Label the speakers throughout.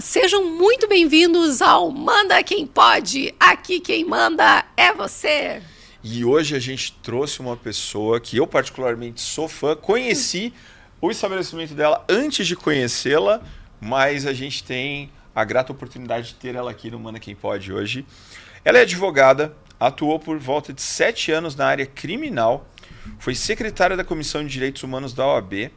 Speaker 1: Sejam muito bem-vindos ao Manda Quem Pode. Aqui quem manda é você.
Speaker 2: E hoje a gente trouxe uma pessoa que eu particularmente sou fã, conheci o estabelecimento dela antes de conhecê-la, mas a gente tem a grata oportunidade de ter ela aqui no Manda Quem Pode hoje. Ela é advogada, atuou por volta de 7 anos na área criminal, foi secretária da Comissão de Direitos Humanos da OAB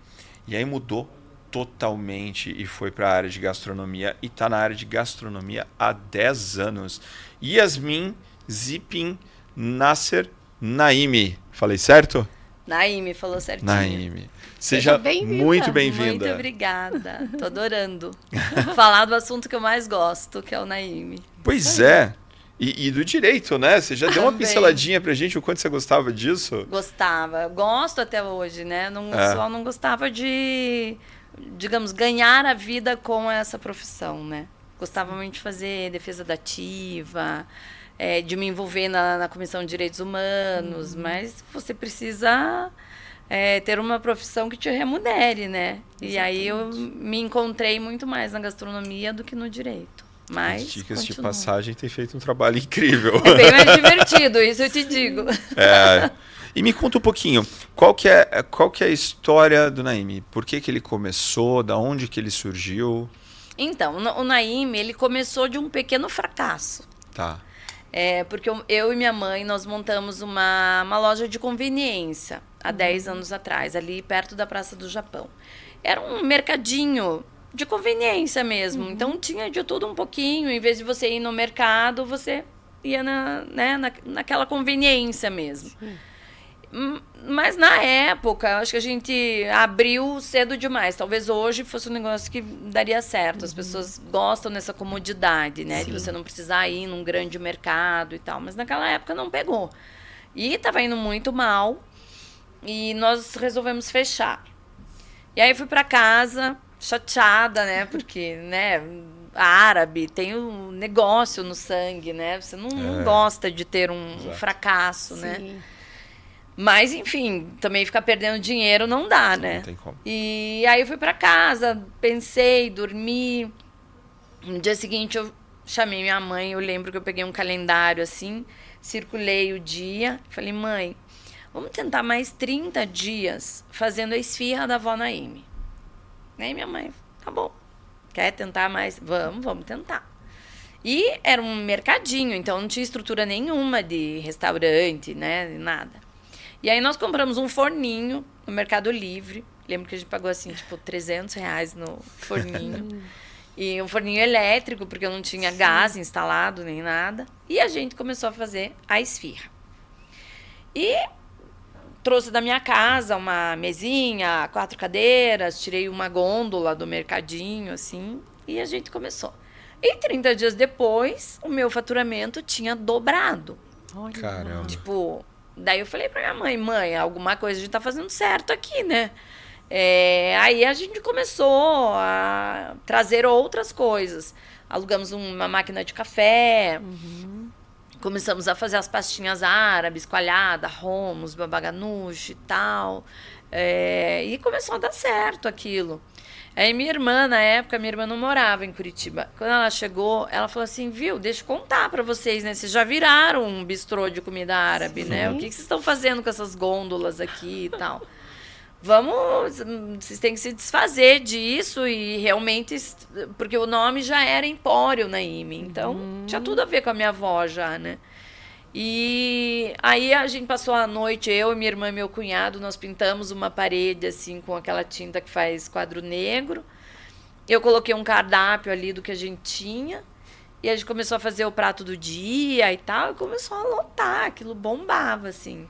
Speaker 2: e aí mudou totalmente e foi para a área de gastronomia e está na área de gastronomia há 10 anos. Yasmin Zipin Nasser Naimi. Falei certo?
Speaker 3: Naimi, falou certinho.
Speaker 2: Naimi. Seja muito bem-vinda.
Speaker 3: Muito obrigada. Tô adorando falar do assunto que eu mais gosto, que é o Naimi.
Speaker 2: Pois é. E do direito, né? Você já deu uma pinceladinha pra gente o quanto você gostava disso?
Speaker 3: Gostava. Gosto até hoje, né? Só não gostava de, digamos, ganhar a vida com essa profissão, né? Gostava muito de fazer defesa dativa, de me envolver na Comissão de Direitos Humanos, mas você precisa ter uma profissão que te remunere, né? Exatamente. E aí eu me encontrei muito mais na gastronomia do que no direito. Mas,
Speaker 2: dicas de passagem, tem feito um trabalho incrível.
Speaker 3: É bem mais divertido, isso eu te digo.
Speaker 2: E me conta um pouquinho, qual que é a história do Naimi? Por que ele começou? Da onde que ele surgiu?
Speaker 3: Então, o Naimi, ele começou de um pequeno fracasso.
Speaker 2: Tá.
Speaker 3: Porque eu e minha mãe, nós montamos uma loja de conveniência há 10 anos atrás, ali perto da Praça do Japão. Era um mercadinho de conveniência mesmo. Então tinha de tudo um pouquinho. Em vez de você ir no mercado, você ia naquela conveniência mesmo. Sim. Mas na época, acho que a gente abriu cedo demais. Talvez hoje fosse um negócio que daria certo. As pessoas gostam dessa comodidade, né? Sim. De você não precisar ir num grande mercado e tal. Mas naquela época não pegou. E estava indo muito mal. E nós resolvemos fechar. E aí fui para casa chateada, né? Porque, né, árabe tem um negócio no sangue, né? Você não gosta de ter um fracasso, né? Sim. Mas, enfim, também ficar perdendo dinheiro não dá, né?
Speaker 2: Não tem como.
Speaker 3: E aí eu fui para casa, pensei, dormi. No dia seguinte eu chamei minha mãe, eu lembro que eu peguei um calendário assim, circulei o dia, falei, mãe, vamos tentar mais 30 dias fazendo a esfirra da avó Naimi. Aí minha mãe, tá bom, quer tentar mais? Vamos tentar. E era um mercadinho, então não tinha estrutura nenhuma de restaurante, né, nada. E aí nós compramos um forninho no Mercado Livre, lembro que a gente pagou assim, tipo, R$300 no forninho. E um forninho elétrico, porque eu não tinha gás instalado nem nada. E a gente começou a fazer a esfirra. E trouxe da minha casa uma mesinha, 4 cadeiras, tirei uma gôndola do mercadinho, assim, e a gente começou. E 30 dias depois, o meu faturamento tinha dobrado.
Speaker 2: Caramba.
Speaker 3: Tipo, daí eu falei pra minha mãe, alguma coisa a gente tá fazendo certo aqui, né? Aí a gente começou a trazer outras coisas. Alugamos uma máquina de café, começamos a fazer as pastinhas árabes, coalhada, hummus, baba ganoush e tal. E começou a dar certo aquilo. Aí minha irmã, na época, minha irmã não morava em Curitiba. Quando ela chegou, ela falou assim, viu, deixa eu contar pra vocês, né? Vocês já viraram um bistrô de comida árabe, né? O que vocês estão fazendo com essas gôndolas aqui e tal? Vocês têm que se desfazer disso e realmente, porque o nome já era Empório Naimi, então tinha tudo a ver com a minha avó já, né? E aí a gente passou a noite, eu, minha irmã e meu cunhado, nós pintamos uma parede assim com aquela tinta que faz quadro negro. Eu coloquei um cardápio ali do que a gente tinha e a gente começou a fazer o prato do dia e tal, e começou a lotar, aquilo bombava assim.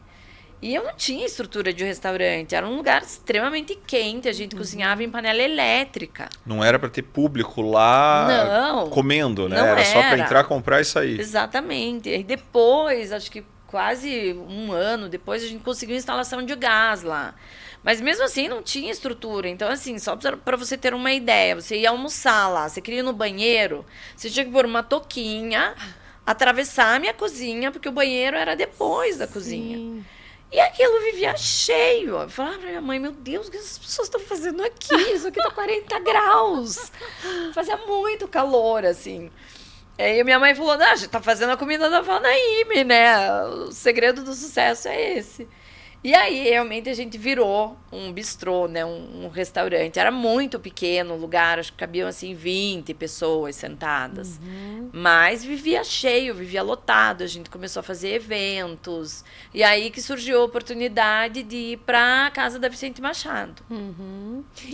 Speaker 3: E eu não tinha estrutura de restaurante, era um lugar extremamente quente, a gente cozinhava em panela elétrica.
Speaker 2: Não era para ter público lá comendo, né? Era só para entrar, comprar e sair.
Speaker 3: Exatamente. E depois, acho que quase um ano depois, a gente conseguiu instalação de gás lá. Mas mesmo assim não tinha estrutura. Então, assim, só para você ter uma ideia, você ia almoçar lá, você queria ir no banheiro, você tinha que pôr uma touquinha, atravessar a minha cozinha, porque o banheiro era depois da cozinha. E aquilo vivia cheio. Eu falava pra minha mãe, meu Deus, o que essas pessoas estão fazendo aqui? Isso aqui tá 40 graus. Fazia muito calor, assim. Aí minha mãe falou, a gente tá fazendo a comida da Vó Naime, né? O segredo do sucesso é esse. E aí, realmente, a gente virou um bistrô, né? Um restaurante. Era muito pequeno o lugar, acho que cabiam, assim, 20 pessoas sentadas. Mas vivia cheio, vivia lotado. A gente começou a fazer eventos. E aí que surgiu a oportunidade de ir para a casa da Vicente Machado.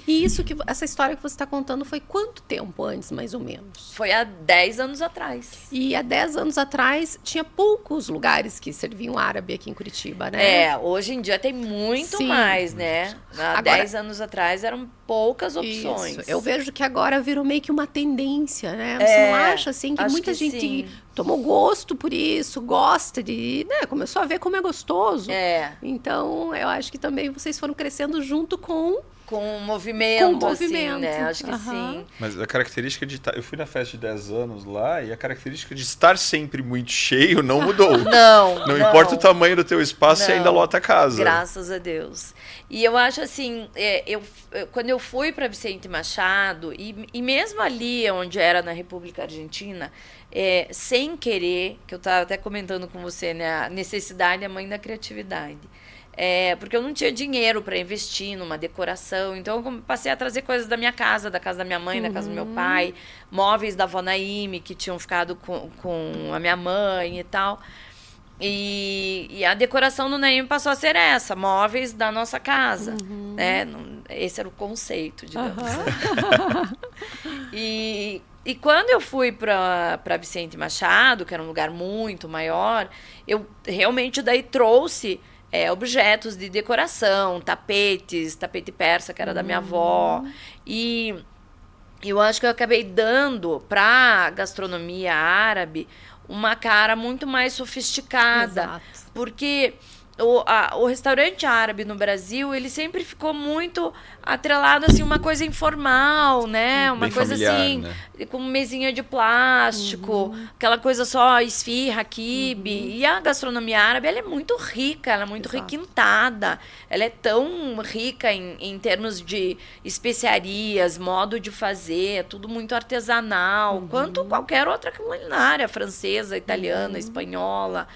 Speaker 1: E essa história que você está contando foi quanto tempo antes, mais ou menos?
Speaker 3: Foi há 10 anos atrás.
Speaker 1: E há 10 anos atrás, tinha poucos lugares que serviam árabe aqui em Curitiba, né?
Speaker 3: Hoje em dia tem muito
Speaker 1: Sim.
Speaker 3: mais, né? Há
Speaker 1: Agora-
Speaker 3: 10 anos atrás eram poucas opções.
Speaker 1: Isso. Eu vejo que agora virou meio que uma tendência, né? Você não acha, assim, que
Speaker 3: acho
Speaker 1: muita
Speaker 3: que
Speaker 1: gente
Speaker 3: sim.
Speaker 1: tomou gosto por isso, gosta de... né? Começou a ver como é gostoso.
Speaker 3: É,
Speaker 1: Então, eu acho que também vocês foram crescendo junto com...
Speaker 3: com movimento, assim,
Speaker 1: movimento.
Speaker 3: né? Acho que
Speaker 1: Aham.
Speaker 3: sim.
Speaker 2: Mas a característica de... Eu fui na festa de 10 anos lá e a característica de estar sempre muito cheio não mudou. Não importa o tamanho do teu espaço, você
Speaker 3: Não.
Speaker 2: ainda lota a casa.
Speaker 3: Graças a Deus. E eu acho assim, quando eu fui para Vicente Machado, e mesmo ali onde era na República Argentina, sem querer, que eu estava até comentando com você, né? A necessidade é a mãe da criatividade. Porque eu não tinha dinheiro para investir numa decoração, então eu passei a trazer coisas da minha casa, da casa da minha mãe, da casa do meu pai, móveis da Vó Naime, que tinham ficado com a minha mãe e tal. E a decoração do Naime passou a ser essa, móveis da nossa casa, né? Esse era o conceito, digamos. E quando eu fui para Vicente Machado, que era um lugar muito maior, eu realmente daí trouxe objetos de decoração, tapete persa, que era da minha avó. E eu acho que eu acabei dando para a gastronomia árabe uma cara muito mais sofisticada.
Speaker 1: Exato.
Speaker 3: Porque o restaurante árabe no Brasil, ele sempre ficou muito atrelado, assim, uma coisa informal, né? Uma
Speaker 2: Bem
Speaker 3: coisa
Speaker 2: familiar,
Speaker 3: assim,
Speaker 2: né?
Speaker 3: com mesinha de plástico, aquela coisa só esfirra, quibe. E a gastronomia árabe, ela é muito rica, ela é muito
Speaker 1: Exato.
Speaker 3: requintada. Ela é tão rica em termos de especiarias, modo de fazer, é tudo muito artesanal, quanto qualquer outra culinária, francesa, italiana, espanhola.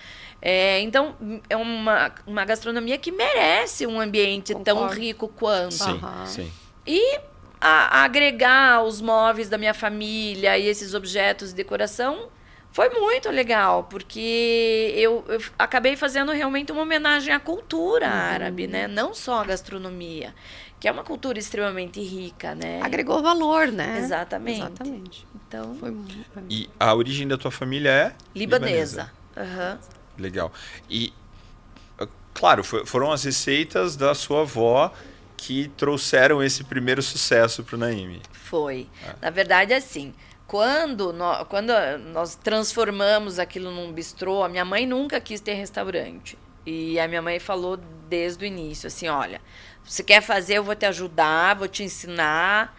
Speaker 3: Então, é uma gastronomia que merece um ambiente tão
Speaker 1: Concordo.
Speaker 3: rico quanto.
Speaker 2: Sim,
Speaker 1: Aham.
Speaker 2: sim.
Speaker 3: E agregar os móveis da minha família e esses objetos de decoração foi muito legal, porque eu acabei fazendo realmente uma homenagem à cultura árabe, né? Não só à gastronomia, que é uma cultura extremamente rica, né?
Speaker 1: Agregou valor, né?
Speaker 3: Exatamente.
Speaker 1: Exatamente.
Speaker 3: Então,
Speaker 1: Foi...
Speaker 2: E a origem da tua família é?
Speaker 3: libanesa. Aham.
Speaker 2: Legal. E, claro, foram as receitas da sua avó que trouxeram esse primeiro sucesso pro Naime.
Speaker 3: Foi. Na verdade, assim, quando nós transformamos aquilo num bistrô, a minha mãe nunca quis ter restaurante. E a minha mãe falou desde o início, assim, olha, você quer fazer, eu vou te ajudar, vou te ensinar,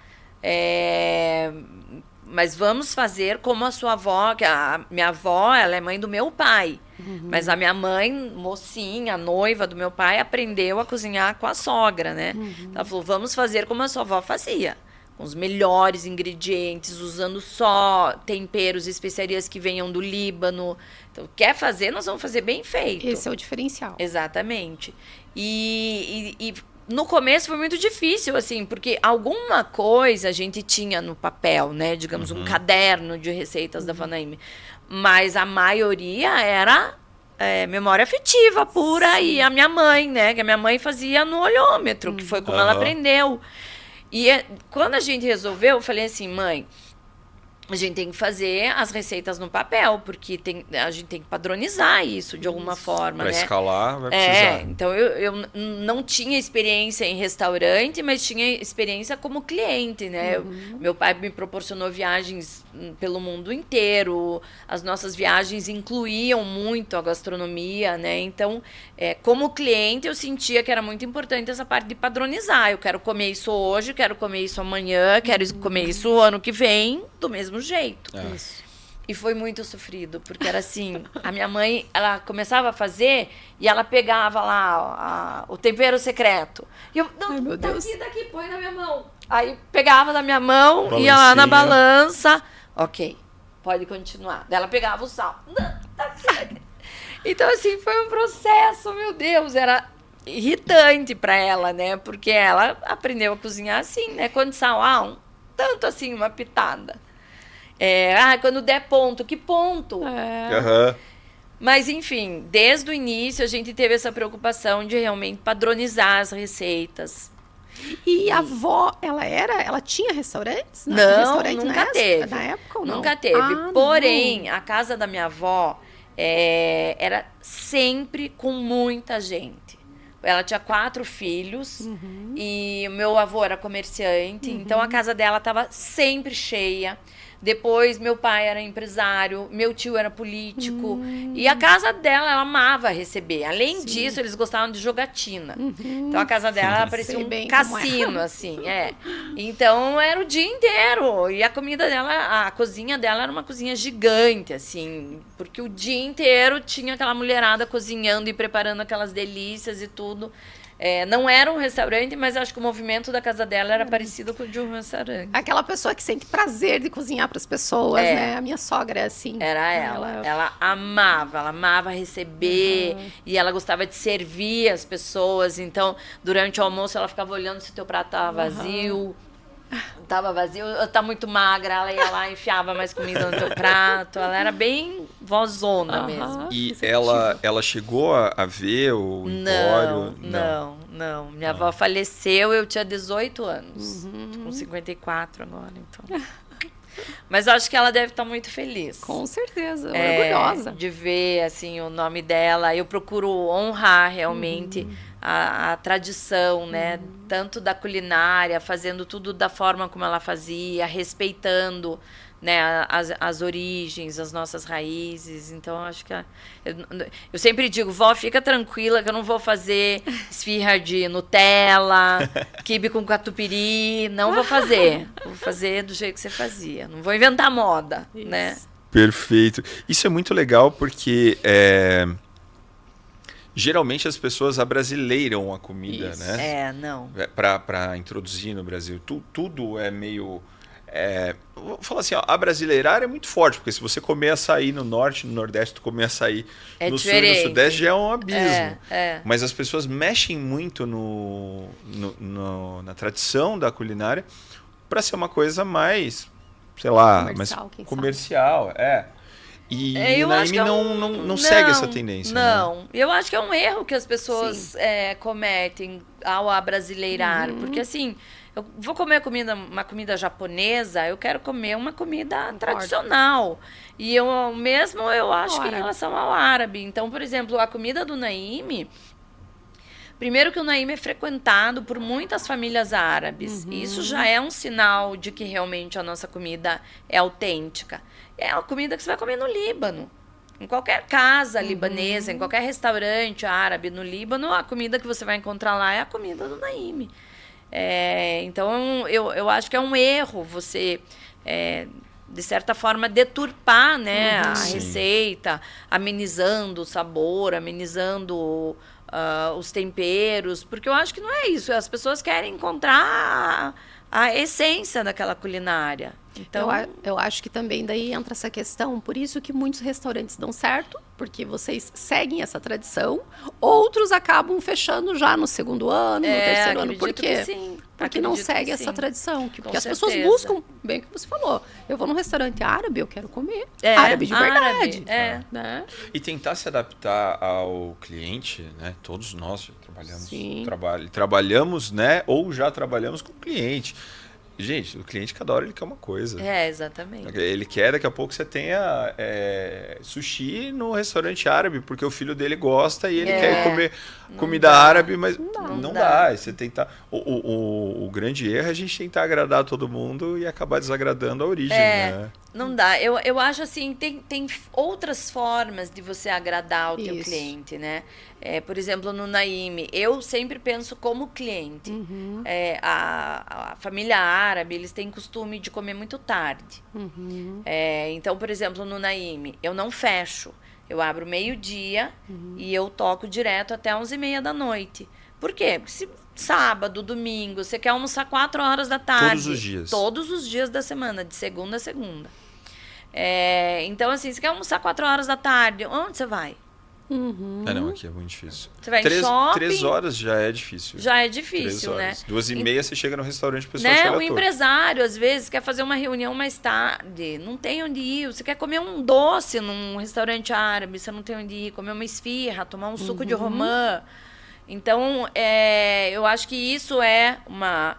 Speaker 3: mas vamos fazer como a sua avó, que a minha avó, ela é mãe do meu pai. Mas a minha mãe, mocinha, noiva do meu pai, aprendeu a cozinhar com a sogra, né? Ela falou, vamos fazer como a sua avó fazia. Com os melhores ingredientes, usando só temperos e especiarias que venham do Líbano. Então, quer fazer, nós vamos fazer bem feito.
Speaker 1: Esse é o diferencial.
Speaker 3: Exatamente. E no começo foi muito difícil, assim, porque alguma coisa a gente tinha no papel, né? Digamos, um caderno de receitas da Vó Naime. Mas a maioria era memória afetiva pura. E a minha mãe, né? Que a minha mãe fazia no olhômetro, que foi como ela aprendeu. E quando a gente resolveu, eu falei assim, mãe, a gente tem que fazer as receitas no papel, porque a gente tem que padronizar isso de alguma forma,
Speaker 2: Para
Speaker 3: né?
Speaker 2: escalar, vai precisar.
Speaker 3: Então eu não tinha experiência em restaurante, mas tinha experiência como cliente, né? Meu pai me proporcionou viagens pelo mundo inteiro, as nossas viagens incluíam muito a gastronomia, né? Então, como cliente, eu sentia que era muito importante essa parte de padronizar. Eu quero comer isso hoje, quero comer isso amanhã, quero comer isso ano que vem, do mesmo jeito.
Speaker 1: Isso.
Speaker 3: E foi muito sofrido, porque era assim, a minha mãe, ela começava a fazer e ela pegava lá o tempero secreto. E eu, não,
Speaker 1: Ai, meu Deus.
Speaker 3: daqui, põe na minha mão. Aí pegava na minha mão, ia lá
Speaker 2: Balancinha.
Speaker 3: na balança. Ok, pode continuar. Daí ela pegava o sal. Não, daqui. Então, assim, foi um processo, meu Deus, era irritante para ela, né? Porque ela aprendeu a cozinhar assim, né? Quando sal, tanto assim, uma pitada. Quando der ponto, que ponto?
Speaker 2: Aham.
Speaker 3: Mas, enfim, desde o início a gente teve essa preocupação de realmente padronizar as receitas.
Speaker 1: E a avó, ela tinha restaurantes?
Speaker 3: Não,
Speaker 1: Restaurante
Speaker 3: nunca teve.
Speaker 1: Na época ou não?
Speaker 3: Nunca teve.
Speaker 1: Ah,
Speaker 3: Porém,
Speaker 1: não.
Speaker 3: a casa da minha avó era sempre com muita gente. Ela tinha 4 filhos e o meu avô era comerciante, então a casa dela estava sempre cheia. Depois, meu pai era empresário, meu tio era político. E a casa dela, ela amava receber. Além disso, eles gostavam de jogatina. Então, a casa dela parecia
Speaker 1: Sei
Speaker 3: um
Speaker 1: bem como
Speaker 3: cassino, assim. Então, era o dia inteiro. E a comida dela, a cozinha dela era uma cozinha gigante, assim. Porque o dia inteiro tinha aquela mulherada cozinhando e preparando aquelas delícias e tudo. Não era um restaurante, mas acho que o movimento da casa dela era parecido com o de um restaurante.
Speaker 1: Aquela pessoa que sente prazer de cozinhar para as pessoas, né? A minha sogra é assim.
Speaker 3: Era ela. Ela amava receber e ela gostava de servir as pessoas. Então, durante o almoço, ela ficava olhando se o teu prato estava vazio. Tava vazio, tá muito magra, ela ia lá e enfiava mais comida no teu prato. Ela era bem vozona mesmo.
Speaker 2: E ela chegou a ver o empório?
Speaker 3: Não. Minha avó faleceu, eu tinha 18 anos. Tô com 54 agora, então. Mas eu acho que ela deve estar muito feliz.
Speaker 1: Com certeza, orgulhosa.
Speaker 3: De ver, assim, o nome dela. Eu procuro honrar realmente a tradição, né? Tanto da culinária, fazendo tudo da forma como ela fazia, respeitando, né, as origens, as nossas raízes. Então, eu acho que eu sempre digo, vó, fica tranquila que eu não vou fazer esfirra de Nutella, quibe com catupiry, não vou fazer. Vou fazer do jeito que você fazia. Não vou inventar moda, né?
Speaker 2: Perfeito. Isso é muito legal porque geralmente as pessoas abrasileiram a comida, né?
Speaker 3: Não.
Speaker 2: Para introduzir no Brasil. Tudo é meio... vou falar assim, abrasileirar é muito forte, porque se você comer açaí no norte, no nordeste, tu comer açaí no sul e no sudeste, já é um abismo. Mas as pessoas mexem muito na tradição da culinária para ser uma coisa mais, sei lá, comercial. E o Naime não segue essa tendência.
Speaker 3: Não,
Speaker 2: né?
Speaker 3: Eu acho que é um erro que as pessoas cometem ao abrasileirar, porque assim... Eu vou comer uma comida japonesa, eu quero comer uma comida tradicional. E eu acho que em relação ao árabe. Então, por exemplo, a comida do Naime... Primeiro que o Naime é frequentado por muitas famílias árabes. E isso já é um sinal de que realmente a nossa comida é autêntica. É a comida que você vai comer no Líbano. Em qualquer casa libanesa, em qualquer restaurante árabe no Líbano, a comida que você vai encontrar lá é a comida do Naime. Então, eu acho que é um erro você, de certa forma, deturpar, né, a receita, amenizando o sabor, amenizando os temperos, porque eu acho que não é isso. As pessoas querem encontrar a essência daquela culinária. Então,
Speaker 1: eu acho que também daí entra essa questão, por isso que muitos restaurantes dão certo, porque vocês seguem essa tradição, outros acabam fechando já no segundo ano, no terceiro ano. Por quê? Porque não segue essa tradição. Porque as pessoas buscam, bem o que você falou, eu vou num restaurante árabe, eu quero comer árabe de verdade. Né?
Speaker 2: E tentar se adaptar ao cliente, né? Todos nós já trabalhamos, né? Ou já trabalhamos com o cliente. Gente, o cliente cada hora ele quer uma coisa.
Speaker 3: Exatamente.
Speaker 2: Ele quer, daqui a pouco você tenha sushi no restaurante árabe, porque o filho dele gosta e ele quer comer comida árabe, mas não dá. Você tentar, o grande erro é a gente tentar agradar todo mundo e acabar desagradando a origem, né?
Speaker 3: Não dá. Eu acho assim, tem outras formas de você agradar o teu cliente, né? Por exemplo, no Naim, eu sempre penso como cliente. A família árabe, eles têm costume de comer muito tarde. Então, por exemplo, no Naim, eu não fecho. Eu abro meio-dia e eu toco direto até 11h30 da noite. Por quê? Porque se sábado, domingo, você quer almoçar 4 horas da tarde.
Speaker 2: Todos os dias.
Speaker 3: Todos os dias da semana, de segunda a segunda. Então, assim, você quer almoçar 4 horas da tarde, onde você vai?
Speaker 2: Não, aqui é muito difícil.
Speaker 3: Você vai em shopping?
Speaker 2: 3 horas já é difícil.
Speaker 3: Já é difícil, né?
Speaker 2: 2h30 você chega no restaurante, o pessoal
Speaker 3: né?
Speaker 2: te olha
Speaker 3: O
Speaker 2: todo.
Speaker 3: empresário, às vezes, quer fazer uma reunião mais tarde, não tem onde ir. Você quer comer um doce num restaurante árabe, você não tem onde ir. Comer uma esfirra, tomar um suco de romã. Então, eu acho que isso é uma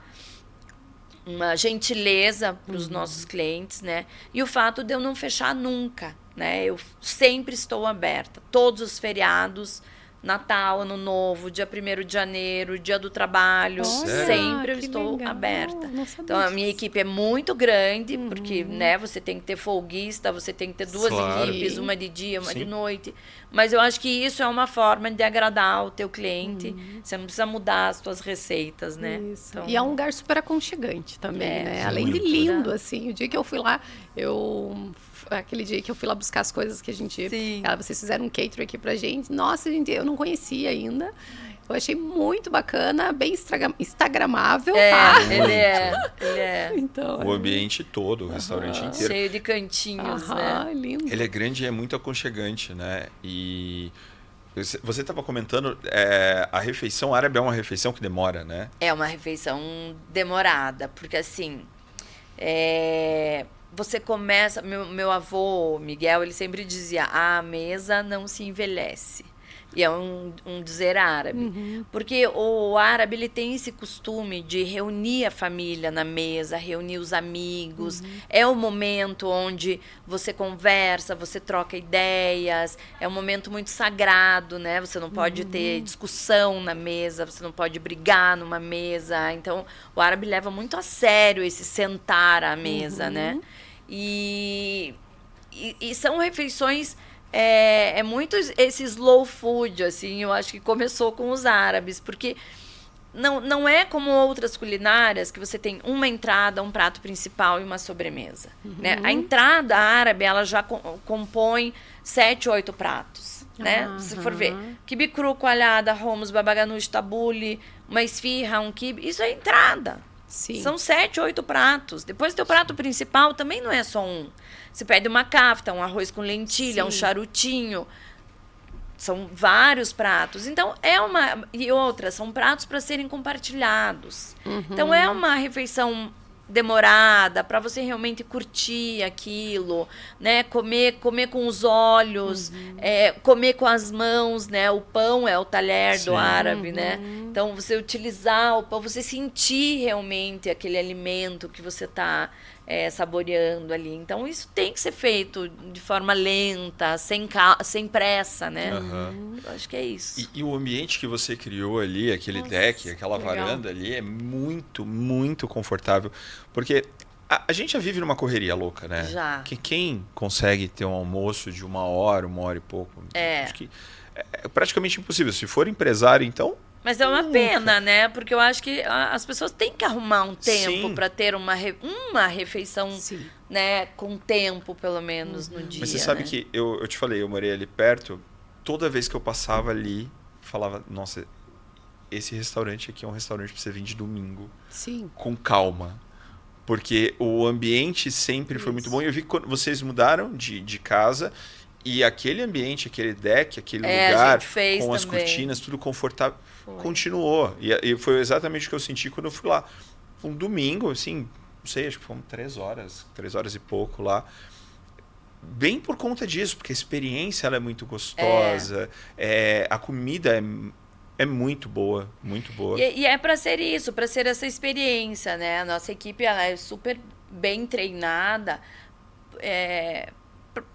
Speaker 3: gentileza para os nossos clientes, né? E o fato de eu não fechar nunca, né? Eu sempre estou aberta. Todos os feriados, Natal, Ano Novo, dia 1º de janeiro, dia do trabalho, sempre eu estou aberta. Então, a minha equipe é muito grande, porque, né, você tem que ter folguista, você tem que ter 2 equipes, uma de dia, uma de noite. Mas eu acho que isso é uma forma de agradar o teu cliente. Você não precisa mudar as tuas receitas, né?
Speaker 1: Então... E é um lugar super aconchegante também, né? Além de lindo, assim. O dia que eu fui lá, aquele dia que eu fui lá buscar as coisas que a gente... Vocês fizeram um catering aqui pra gente. Nossa, gente, eu não conhecia ainda. Eu achei muito bacana, bem instagramável, tá?
Speaker 3: Ele é.
Speaker 1: Então,
Speaker 2: o ambiente todo, o restaurante inteiro.
Speaker 3: Cheio de cantinhos, né?
Speaker 1: Lindo.
Speaker 2: Ele é grande e é muito aconchegante, né? E você estava comentando, a refeição árabe é uma refeição que demora, né?
Speaker 3: É uma refeição demorada, porque assim... Você começa... Meu avô, Miguel, ele sempre dizia, a mesa não se envelhece. E é um dizer árabe. Porque o árabe, ele tem esse costume de reunir a família na mesa, reunir os amigos. É o momento onde você conversa, você troca ideias. É um momento muito sagrado, né? Você não pode ter discussão na mesa, você não pode brigar numa mesa. Então, o árabe leva muito a sério esse sentar à mesa, né? E são refeições... muito esse slow food, assim, eu acho que começou com os árabes, porque não é como outras culinárias, que você tem uma entrada, um prato principal e uma sobremesa. Né? A entrada árabe, ela já compõe 7, 8 pratos. Né? Se for ver, quibe cru, coalhada, hummus, babaganush, tabule, uma esfirra, um quibe, isso é entrada.
Speaker 1: Sim.
Speaker 3: São 7, 8 pratos. Depois, o teu prato principal também não é só um. Você pede uma kafta, um arroz com lentilha, um charutinho. São vários pratos. Então, e outra, são pratos para serem compartilhados. Então, é uma refeição demorada, para você realmente curtir aquilo, né? Comer com os olhos, comer com as mãos, né? O pão é o talher do árabe, né? Então, você utilizar o pão, você sentir realmente aquele alimento que você está saboreando ali. Então, isso tem que ser feito de forma lenta, sem pressa, né? Eu acho que é isso.
Speaker 2: E o ambiente que você criou ali, aquele deck, aquela varanda ali, é muito, muito confortável. Porque a gente já vive numa correria louca, né?
Speaker 3: Já.
Speaker 2: Quem consegue ter um almoço de 1 hora, 1 hora e pouco? Acho que é praticamente impossível. Se for empresário, então...
Speaker 3: Mas é uma pena, né? Porque eu acho que as pessoas têm que arrumar um tempo para ter uma refeição, né? Com tempo, pelo menos, no dia.
Speaker 2: Mas você sabe que eu te falei, eu morei ali perto. Toda vez que eu passava ali, falava, nossa, esse restaurante aqui é um restaurante para você vir de domingo.
Speaker 1: Sim.
Speaker 2: Com calma. Porque o ambiente sempre foi muito bom. E eu vi que quando vocês mudaram de casa... E aquele ambiente, aquele deck, aquele lugar, com as cortinas, tudo confortável, continuou. E foi exatamente o que eu senti quando eu fui lá. Um domingo, assim, não sei, acho que foram 3 horas e pouco lá. Bem por conta disso, porque a experiência ela é muito gostosa, a comida é muito boa, muito boa.
Speaker 3: E é para ser isso, para ser essa experiência, né? A nossa equipe ela é super bem treinada,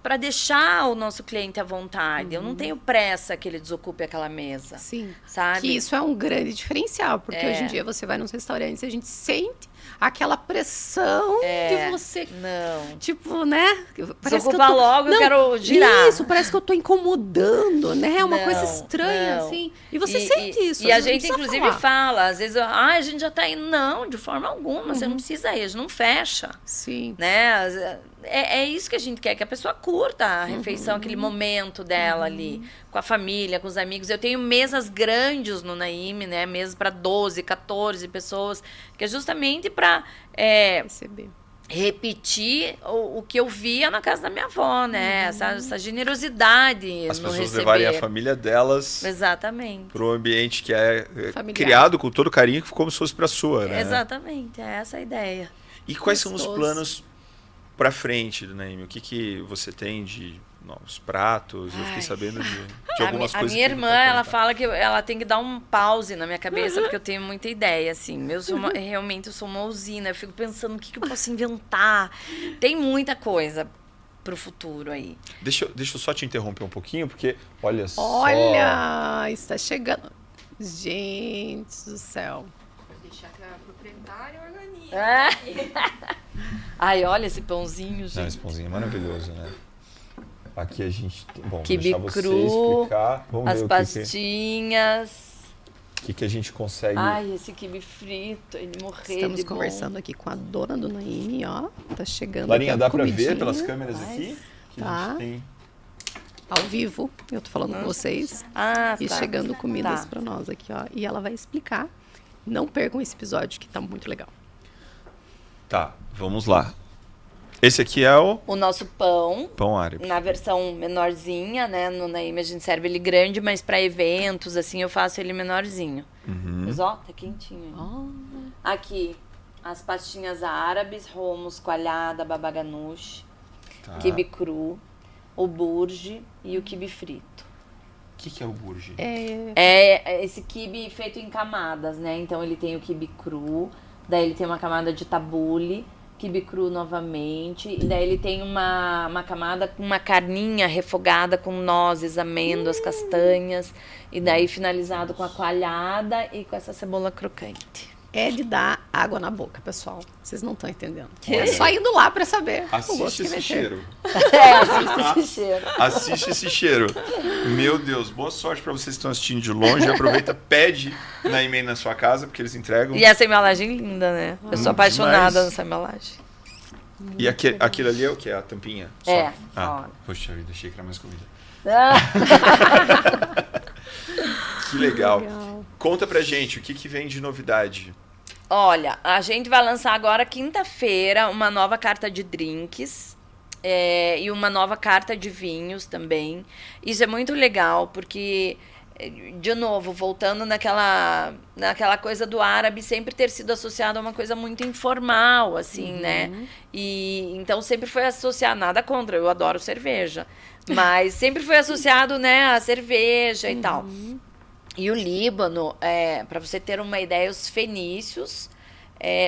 Speaker 3: para deixar o nosso cliente à vontade. Eu não tenho pressa que ele desocupe aquela mesa.
Speaker 1: Sim.
Speaker 3: Sabe?
Speaker 1: Que isso é um grande diferencial, porque hoje em dia você vai nos restaurantes e a gente sente aquela pressão de você...
Speaker 3: Não.
Speaker 1: Tipo, né?
Speaker 3: Parece que eu tô... logo, eu quero girar.
Speaker 1: Isso, parece que eu tô incomodando, né? É uma coisa estranha, assim. E você sente isso.
Speaker 3: E a gente, inclusive, fala, às vezes, a gente já tá indo. Não, de forma alguma, você não precisa ir, a gente não fecha.
Speaker 1: Sim.
Speaker 3: Né? É isso que a gente quer, que a pessoa curta a refeição, aquele momento dela ali, com a família, com os amigos. Eu tenho mesas grandes no Naíme, né? Mesas para 12, 14 pessoas, que é justamente para repetir o que eu via na casa da minha avó, né? Essa generosidade.
Speaker 2: As pessoas levarem a família delas para o ambiente que é criado com todo carinho, como se fosse para a sua, né?
Speaker 3: Exatamente, é essa a ideia.
Speaker 2: E quais são os planos para frente, Naíme? O que você tem de novos pratos? Eu fiquei sabendo de algumas coisas.
Speaker 3: A minha irmã, ela fala que ela tem que dar um pause na minha cabeça, porque eu tenho muita ideia, assim. Realmente eu sou uma usina. Eu fico pensando o que eu posso inventar. Tem muita coisa pro futuro aí.
Speaker 2: Deixa eu só te interromper um pouquinho, porque olha só.
Speaker 1: Olha, está chegando. Gente do céu.
Speaker 4: Vou deixar que a proprietária organize.
Speaker 3: Ai, olha esse pãozinho, gente.
Speaker 2: Esse pãozinho é maravilhoso, né? Aqui a gente tem... Bom,
Speaker 3: quibe
Speaker 2: vou deixar
Speaker 3: cru,
Speaker 2: você explicar. Vamos
Speaker 3: as
Speaker 2: ver
Speaker 3: pastinhas.
Speaker 2: O que a gente consegue...
Speaker 3: Ai, esse quibe frito, ele morreu.
Speaker 1: Estamos conversando aqui com a dona do Naíme, ó. Tá chegando.
Speaker 2: Larinha, dá pra ver pelas câmeras aqui? Que
Speaker 1: tá.
Speaker 2: A gente tem...
Speaker 1: Ao vivo, eu tô falando com vocês. E chegando comidas pra nós aqui, ó. E ela vai explicar. Não percam esse episódio, que tá muito legal.
Speaker 2: Tá, vamos lá. Esse aqui é o
Speaker 3: nosso pão.
Speaker 2: Pão árabe.
Speaker 3: Na versão menorzinha, né? No Naíme a gente serve ele grande, mas para eventos, assim, eu faço ele menorzinho. Mas ó, tá quentinho. Aqui, as pastinhas árabes, hummus, coalhada, baba ganoush, quibe cru, o burji e o quibe frito.
Speaker 2: O que é o burji?
Speaker 3: É esse quibe feito em camadas, né? Então ele tem o quibe cru, daí ele tem uma camada de tabule, quibe cru novamente, e daí ele tem uma camada com uma carninha refogada com nozes, amêndoas, castanhas, e daí finalizado com a coalhada e com essa cebola crocante.
Speaker 1: É de dar água na boca, pessoal. Vocês não estão entendendo. É só indo lá pra saber.
Speaker 2: Assiste esse cheiro.
Speaker 3: Assiste esse cheiro.
Speaker 2: Assiste esse cheiro. Meu Deus, boa sorte pra vocês que estão assistindo de longe. Aproveita, pede Naíme na sua casa, porque eles entregam.
Speaker 3: E essa embalagem linda, né? Eu sou apaixonada nessa embalagem.
Speaker 2: E aquilo ali é o que? A tampinha? Só. Poxa vida, achei que era mais comida. Que legal. Conta pra gente, o que vem de novidade?
Speaker 3: Olha, a gente vai lançar agora, quinta-feira, uma nova carta de drinks e uma nova carta de vinhos também. Isso é muito legal, porque, de novo, voltando naquela coisa do árabe sempre ter sido associado a uma coisa muito informal, assim, né? E então sempre foi associado, nada contra, eu adoro cerveja, mas sempre foi associado, né, a cerveja e tal. E o Líbano, para você ter uma ideia, os fenícios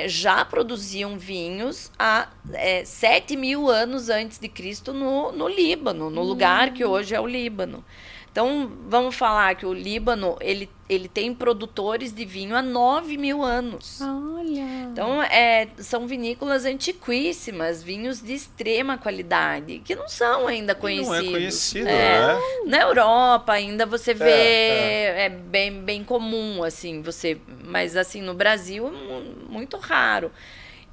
Speaker 3: já produziam vinhos há 7.000 anos antes de Cristo no Líbano, no lugar que hoje é o Líbano. Então, vamos falar que o Líbano, ele tem produtores de vinho há 9.000 anos.
Speaker 1: Olha!
Speaker 3: Então, são vinícolas antiquíssimas, vinhos de extrema qualidade, que não são ainda conhecidos.
Speaker 2: Não é conhecido, né?
Speaker 3: Na Europa ainda você vê, bem comum, assim, mas assim, no Brasil é muito raro.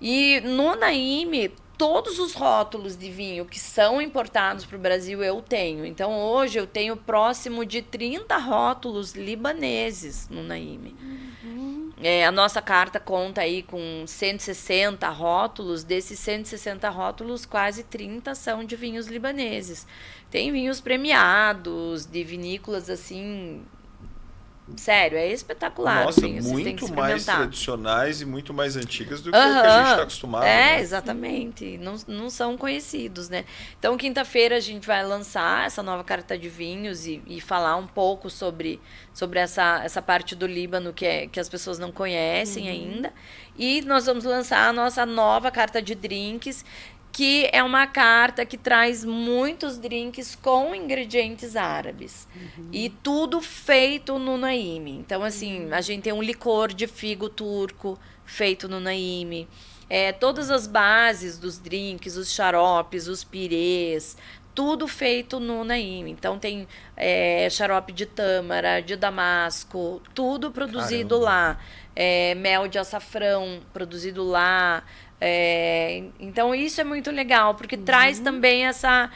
Speaker 3: E no Naíme, todos os rótulos de vinho que são importados para o Brasil eu tenho. Então, hoje eu tenho próximo de 30 rótulos libaneses no Naíme. A nossa carta conta aí com 160 rótulos. Desses 160 rótulos, quase 30 são de vinhos libaneses. Tem vinhos premiados, de vinícolas assim... Sério, é espetacular.
Speaker 2: Nossa,
Speaker 3: vinho,
Speaker 2: muito mais tradicionais e muito mais antigas do que o que a gente está acostumado. Né?
Speaker 3: Exatamente. Não são conhecidos, né? Então, quinta-feira a gente vai lançar essa nova carta de vinhos e falar um pouco sobre essa parte do Líbano que as pessoas não conhecem ainda. E nós vamos lançar a nossa nova carta de drinks, que é uma carta que traz muitos drinks com ingredientes árabes. E tudo feito no Naim. Então, assim, a gente tem um licor de figo turco feito no Naim. Todas as bases dos drinks, os xaropes, os pirês, tudo feito no Naim. Então, tem xarope de tâmara, de damasco, tudo produzido lá. Mel de açafrão produzido lá. Então isso é muito legal, porque traz também essa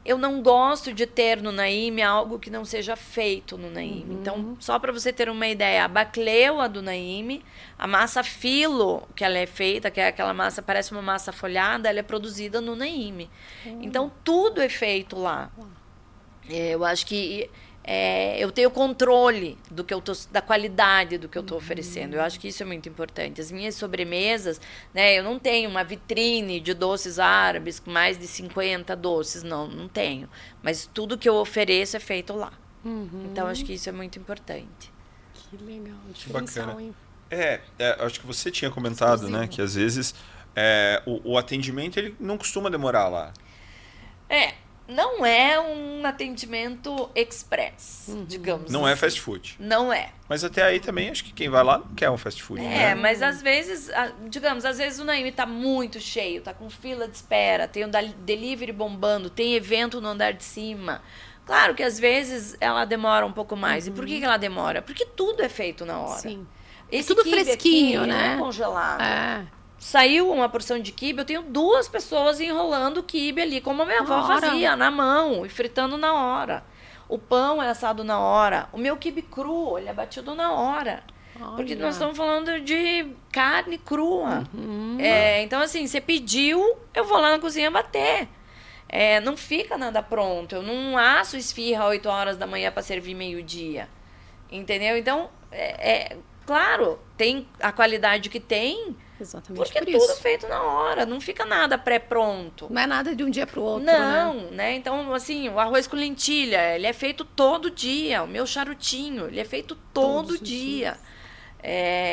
Speaker 3: eu não gosto de ter no Naim algo que não seja feito no Naim. Então, só para você ter uma ideia, a bacleua do Naim, a massa filo que ela é feita, que é aquela massa, parece uma massa folhada, ela é produzida no Naim. Então tudo é feito lá. Eu acho que eu tenho controle da qualidade do que eu estou oferecendo. Eu acho que isso é muito importante. As minhas sobremesas, né, eu não tenho uma vitrine de doces árabes com mais de 50 doces, não tenho. Mas tudo que eu ofereço é feito lá. Então, acho que isso é muito importante.
Speaker 1: Que legal, diferencial,
Speaker 2: bacana.
Speaker 1: hein?
Speaker 2: Acho que você tinha comentado, né, que às vezes o atendimento ele não costuma demorar lá.
Speaker 3: Não é um atendimento express, digamos
Speaker 2: Não
Speaker 3: assim.
Speaker 2: é fast food.
Speaker 3: Não é.
Speaker 2: Mas até aí também, acho que quem vai lá não quer um fast food, né?
Speaker 3: Mas às vezes, digamos, às vezes o Naim tá muito cheio, tá com fila de espera, tem o delivery bombando, tem evento no andar de cima. Claro que às vezes ela demora um pouco mais. E por que ela demora? Porque tudo é feito na hora.
Speaker 1: Sim.
Speaker 3: Esse
Speaker 1: tudo
Speaker 3: quibe
Speaker 1: fresquinho,
Speaker 3: aqui,
Speaker 1: né?
Speaker 3: Não é congelado. Saiu uma porção de quibe, eu tenho 2 pessoas enrolando o quibe ali, como a minha avó fazia, na mão, e fritando na hora. O pão é assado na hora. O meu quibe cru, ele é batido na hora. Porque nós estamos falando de carne crua. Então, assim, você pediu, eu vou lá na cozinha bater. Não fica nada pronto. Eu não asso esfirra 8 horas da manhã para servir meio-dia. Entendeu? Então, claro, tem a qualidade que tem.
Speaker 1: Exatamente.
Speaker 3: Porque é tudo feito na hora, não fica nada pré-pronto.
Speaker 1: Não é nada de um dia para o outro,
Speaker 3: não, né? Então, assim, o arroz com lentilha, ele é feito todo dia. O meu charutinho, ele é feito todo dia.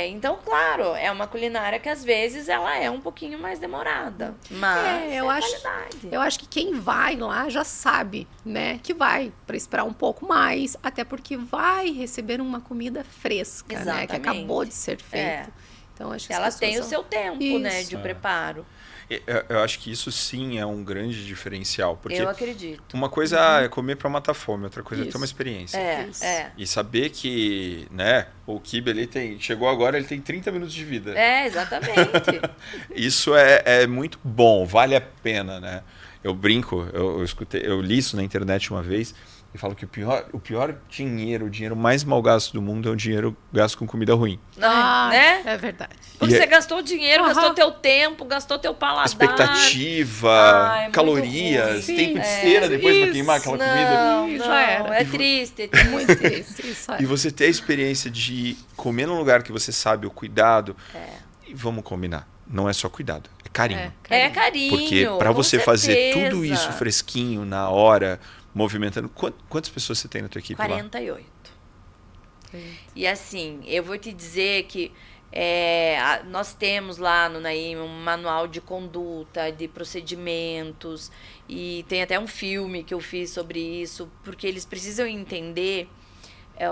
Speaker 3: Então, claro, é uma culinária que às vezes ela é um pouquinho mais demorada. Mas qualidade.
Speaker 1: Eu acho que quem vai lá já sabe, né? Que vai para esperar um pouco mais, até porque vai receber uma comida fresca, né? Que acabou de ser feita. Então, acho que
Speaker 3: ela tem o seu tempo, né, de preparo.
Speaker 2: Eu acho que isso sim é um grande diferencial. Porque
Speaker 3: eu acredito.
Speaker 2: Uma coisa é comer para matar fome, outra coisa é ter uma experiência. E saber que, né, o quibe ali chegou agora, ele tem 30 minutos de vida.
Speaker 3: Exatamente.
Speaker 2: Isso é muito bom, vale a pena, né? Eu brinco, eu li isso na internet uma vez e falo que o pior dinheiro, o dinheiro mais mal gasto do mundo é o dinheiro gasto com comida ruim.
Speaker 3: Né?
Speaker 1: É verdade.
Speaker 3: Porque você gastou dinheiro, gastou teu tempo, gastou teu paladar.
Speaker 2: Expectativa, calorias, tempo de esteira depois para queimar aquela comida.
Speaker 3: Já era. É triste.
Speaker 1: Muito triste. Isso
Speaker 2: E você ter a experiência de comer num lugar que você sabe o cuidado. E vamos combinar, não é só cuidado, é carinho.
Speaker 3: É carinho.
Speaker 2: Porque para você fazer tudo isso fresquinho, na hora, movimentando. Quantas pessoas você tem na tua equipe
Speaker 3: 48.
Speaker 2: lá?
Speaker 3: E assim, eu vou te dizer que nós temos lá no Naim um manual de conduta, de procedimentos, e tem até um filme que eu fiz sobre isso, porque eles precisam entender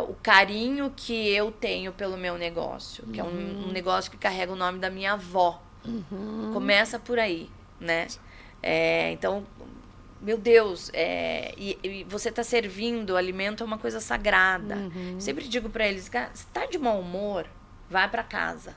Speaker 3: o carinho que eu tenho pelo meu negócio, que é um negócio que carrega o nome da minha avó. Começa por aí, né? Então, meu Deus, e você está servindo, o alimento é uma coisa sagrada. Eu sempre digo para eles, cara, você está de mau humor, vai para casa.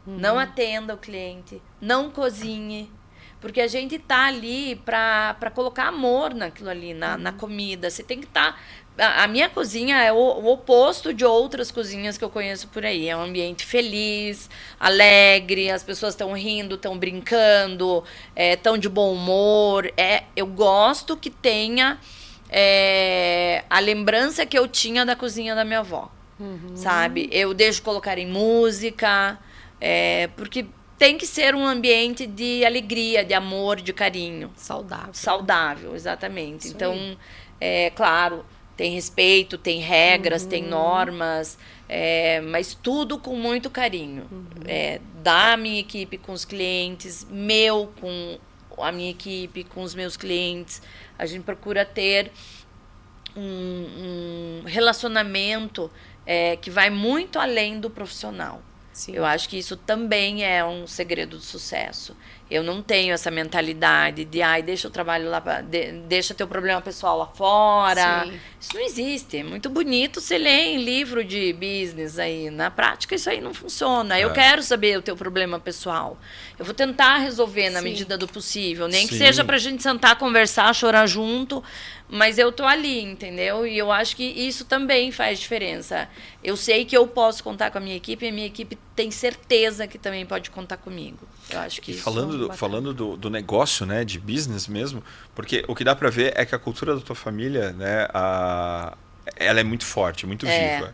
Speaker 3: Não atenda o cliente, não cozinhe. Porque a gente tá ali para colocar amor naquilo ali, na comida. Você tem que estar... A minha cozinha é o oposto de outras cozinhas que eu conheço por aí. É um ambiente feliz, alegre, as pessoas estão rindo, estão brincando, estão de bom humor. Eu gosto que tenha a lembrança que eu tinha da cozinha da minha avó, sabe? Eu deixo colocar em música, porque tem que ser um ambiente de alegria, de amor, de carinho.
Speaker 1: Saudável.
Speaker 3: Saudável, exatamente. Isso então, claro... Tem respeito, tem regras, tem normas, Mas tudo com muito carinho. Da minha equipe com os clientes, meu com a minha equipe, com os meus clientes. A gente procura ter um relacionamento que vai muito além do profissional. Sim. Eu acho que isso também é um segredo do sucesso. Eu não tenho essa mentalidade de deixa o trabalho lá, deixa teu problema pessoal lá fora. Sim. Isso não existe. É muito bonito você ler em livro de business aí. Na prática, isso aí não funciona. Eu quero saber o teu problema pessoal. Eu vou tentar resolver na medida do possível. Nem que seja pra gente sentar, conversar, chorar junto. Mas eu tô ali, entendeu? E eu acho que isso também faz diferença. Eu sei que eu posso contar com a minha equipe e a minha equipe tem certeza que também pode contar comigo. Eu acho que
Speaker 2: falando do negócio, né, de business mesmo, porque o que dá para ver é que a cultura da tua família, né, ela é muito forte, muito viva.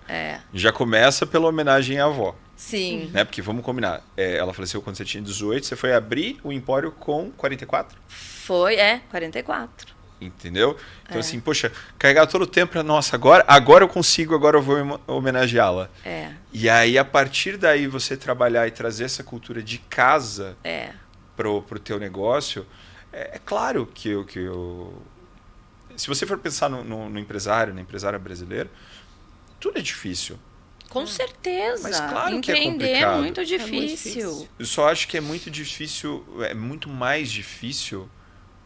Speaker 2: Já começa pela homenagem à avó.
Speaker 3: Sim.
Speaker 2: Né, porque vamos combinar, ela faleceu quando você tinha 18, você foi abrir o Empório com 44?
Speaker 3: Foi, 44.
Speaker 2: Entendeu? Então, assim, poxa, carregar todo o tempo pra, nossa, agora eu consigo, agora eu vou homenageá-la. E aí, a partir daí, você trabalhar e trazer essa cultura de casa pro teu negócio, é claro que se você for pensar no empresário, na empresária brasileira, tudo é difícil.
Speaker 3: Com certeza.
Speaker 2: Mas claro que é
Speaker 3: empreender
Speaker 2: complicado.
Speaker 3: É muito difícil.
Speaker 2: Eu só acho que é muito difícil, é muito mais difícil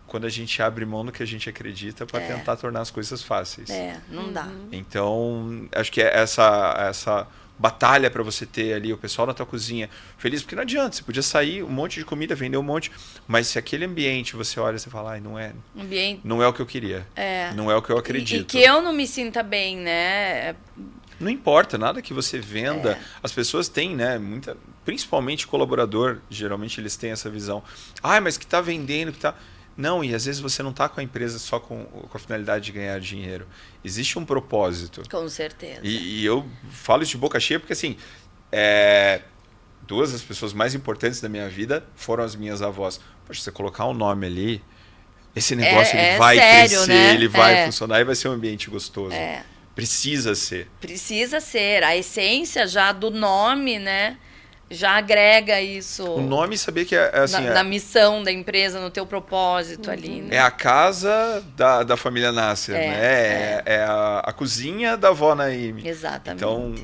Speaker 2: quando a gente abre mão do que a gente acredita para tentar tornar as coisas fáceis.
Speaker 3: Não dá.
Speaker 2: Então, acho que essa batalha para você ter ali o pessoal na tua cozinha feliz, porque não adianta, você podia sair um monte de comida, vender um monte, mas se aquele ambiente você olha e você fala, não é o que eu queria, não é o que eu acredito.
Speaker 3: E que eu não me sinta bem, né?
Speaker 2: Não importa, nada que você venda. As pessoas têm, né? Principalmente colaborador, geralmente eles têm essa visão. Mas que tá vendendo, que tá... Não, e às vezes você não está com a empresa só com a finalidade de ganhar dinheiro. Existe um propósito.
Speaker 3: Com certeza.
Speaker 2: E eu falo isso de boca cheia porque, assim, duas das pessoas mais importantes da minha vida foram as minhas avós. Poxa, você colocar um nome ali, esse negócio ele vai
Speaker 3: sério,
Speaker 2: crescer,
Speaker 3: né?
Speaker 2: ele vai funcionar e vai ser um ambiente gostoso. Precisa ser.
Speaker 3: Precisa ser. A essência já do nome, né? Já agrega isso.
Speaker 2: O nome, saber que é assim...
Speaker 3: Na missão da empresa, no teu propósito ali. Né?
Speaker 2: É a casa da família Nasser, né? É a cozinha da avó Naime.
Speaker 3: Exatamente.
Speaker 2: Então,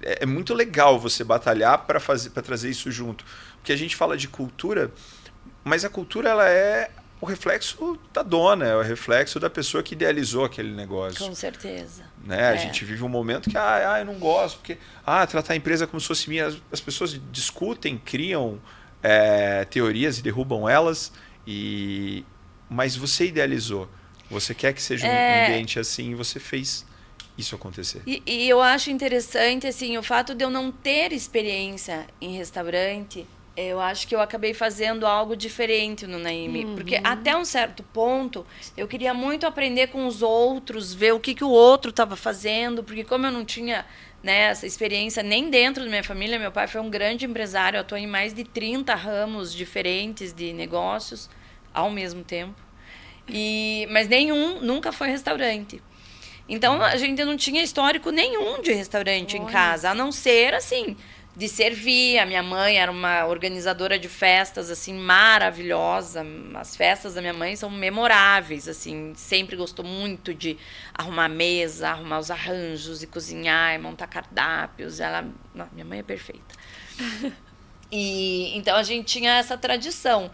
Speaker 2: é muito legal você batalhar para trazer isso junto. Porque a gente fala de cultura, mas a cultura ela é o reflexo da dona, é o reflexo da pessoa que idealizou aquele negócio.
Speaker 3: Com certeza.
Speaker 2: Né? A gente vive um momento que eu não gosto, porque tratar a empresa como se fosse minha. As pessoas discutem, criam teorias e derrubam elas, mas você idealizou. Você quer que seja um ambiente assim e você fez isso acontecer.
Speaker 3: E eu acho interessante assim, o fato de eu não ter experiência em restaurante. Eu acho que eu acabei fazendo algo diferente no Naime. Porque até um certo ponto, eu queria muito aprender com os outros, ver o que o outro estava fazendo. Porque como eu não tinha essa experiência nem dentro da minha família, meu pai foi um grande empresário, atuou em mais de 30 ramos diferentes de negócios ao mesmo tempo. Mas nenhum nunca foi restaurante. Então, a gente não tinha histórico nenhum de restaurante em casa, a não ser assim... de servir. A minha mãe era uma organizadora de festas, assim, maravilhosa. As festas da minha mãe são memoráveis, assim. Sempre gostou muito de arrumar mesa, arrumar os arranjos e cozinhar e montar cardápios. Minha mãe é perfeita. Então, a gente tinha essa tradição,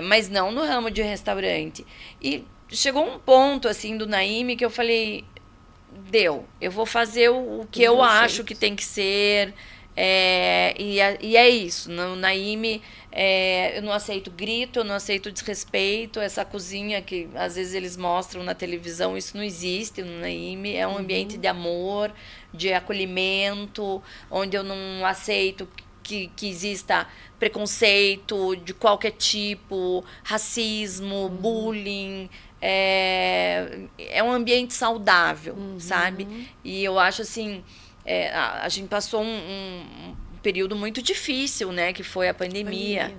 Speaker 3: mas não no ramo de restaurante. E chegou um ponto, assim, do Naime que eu falei, eu vou fazer o que eu acho que tem que ser... E é isso. No Naime, eu não aceito grito, eu não aceito desrespeito. Essa cozinha que às vezes eles mostram na televisão, isso não existe no Naime. É um ambiente de amor, de acolhimento, onde eu não aceito que exista preconceito de qualquer tipo, racismo, bullying. É um ambiente saudável, sabe? E eu acho assim... a gente passou um período muito difícil, né? Que foi a pandemia.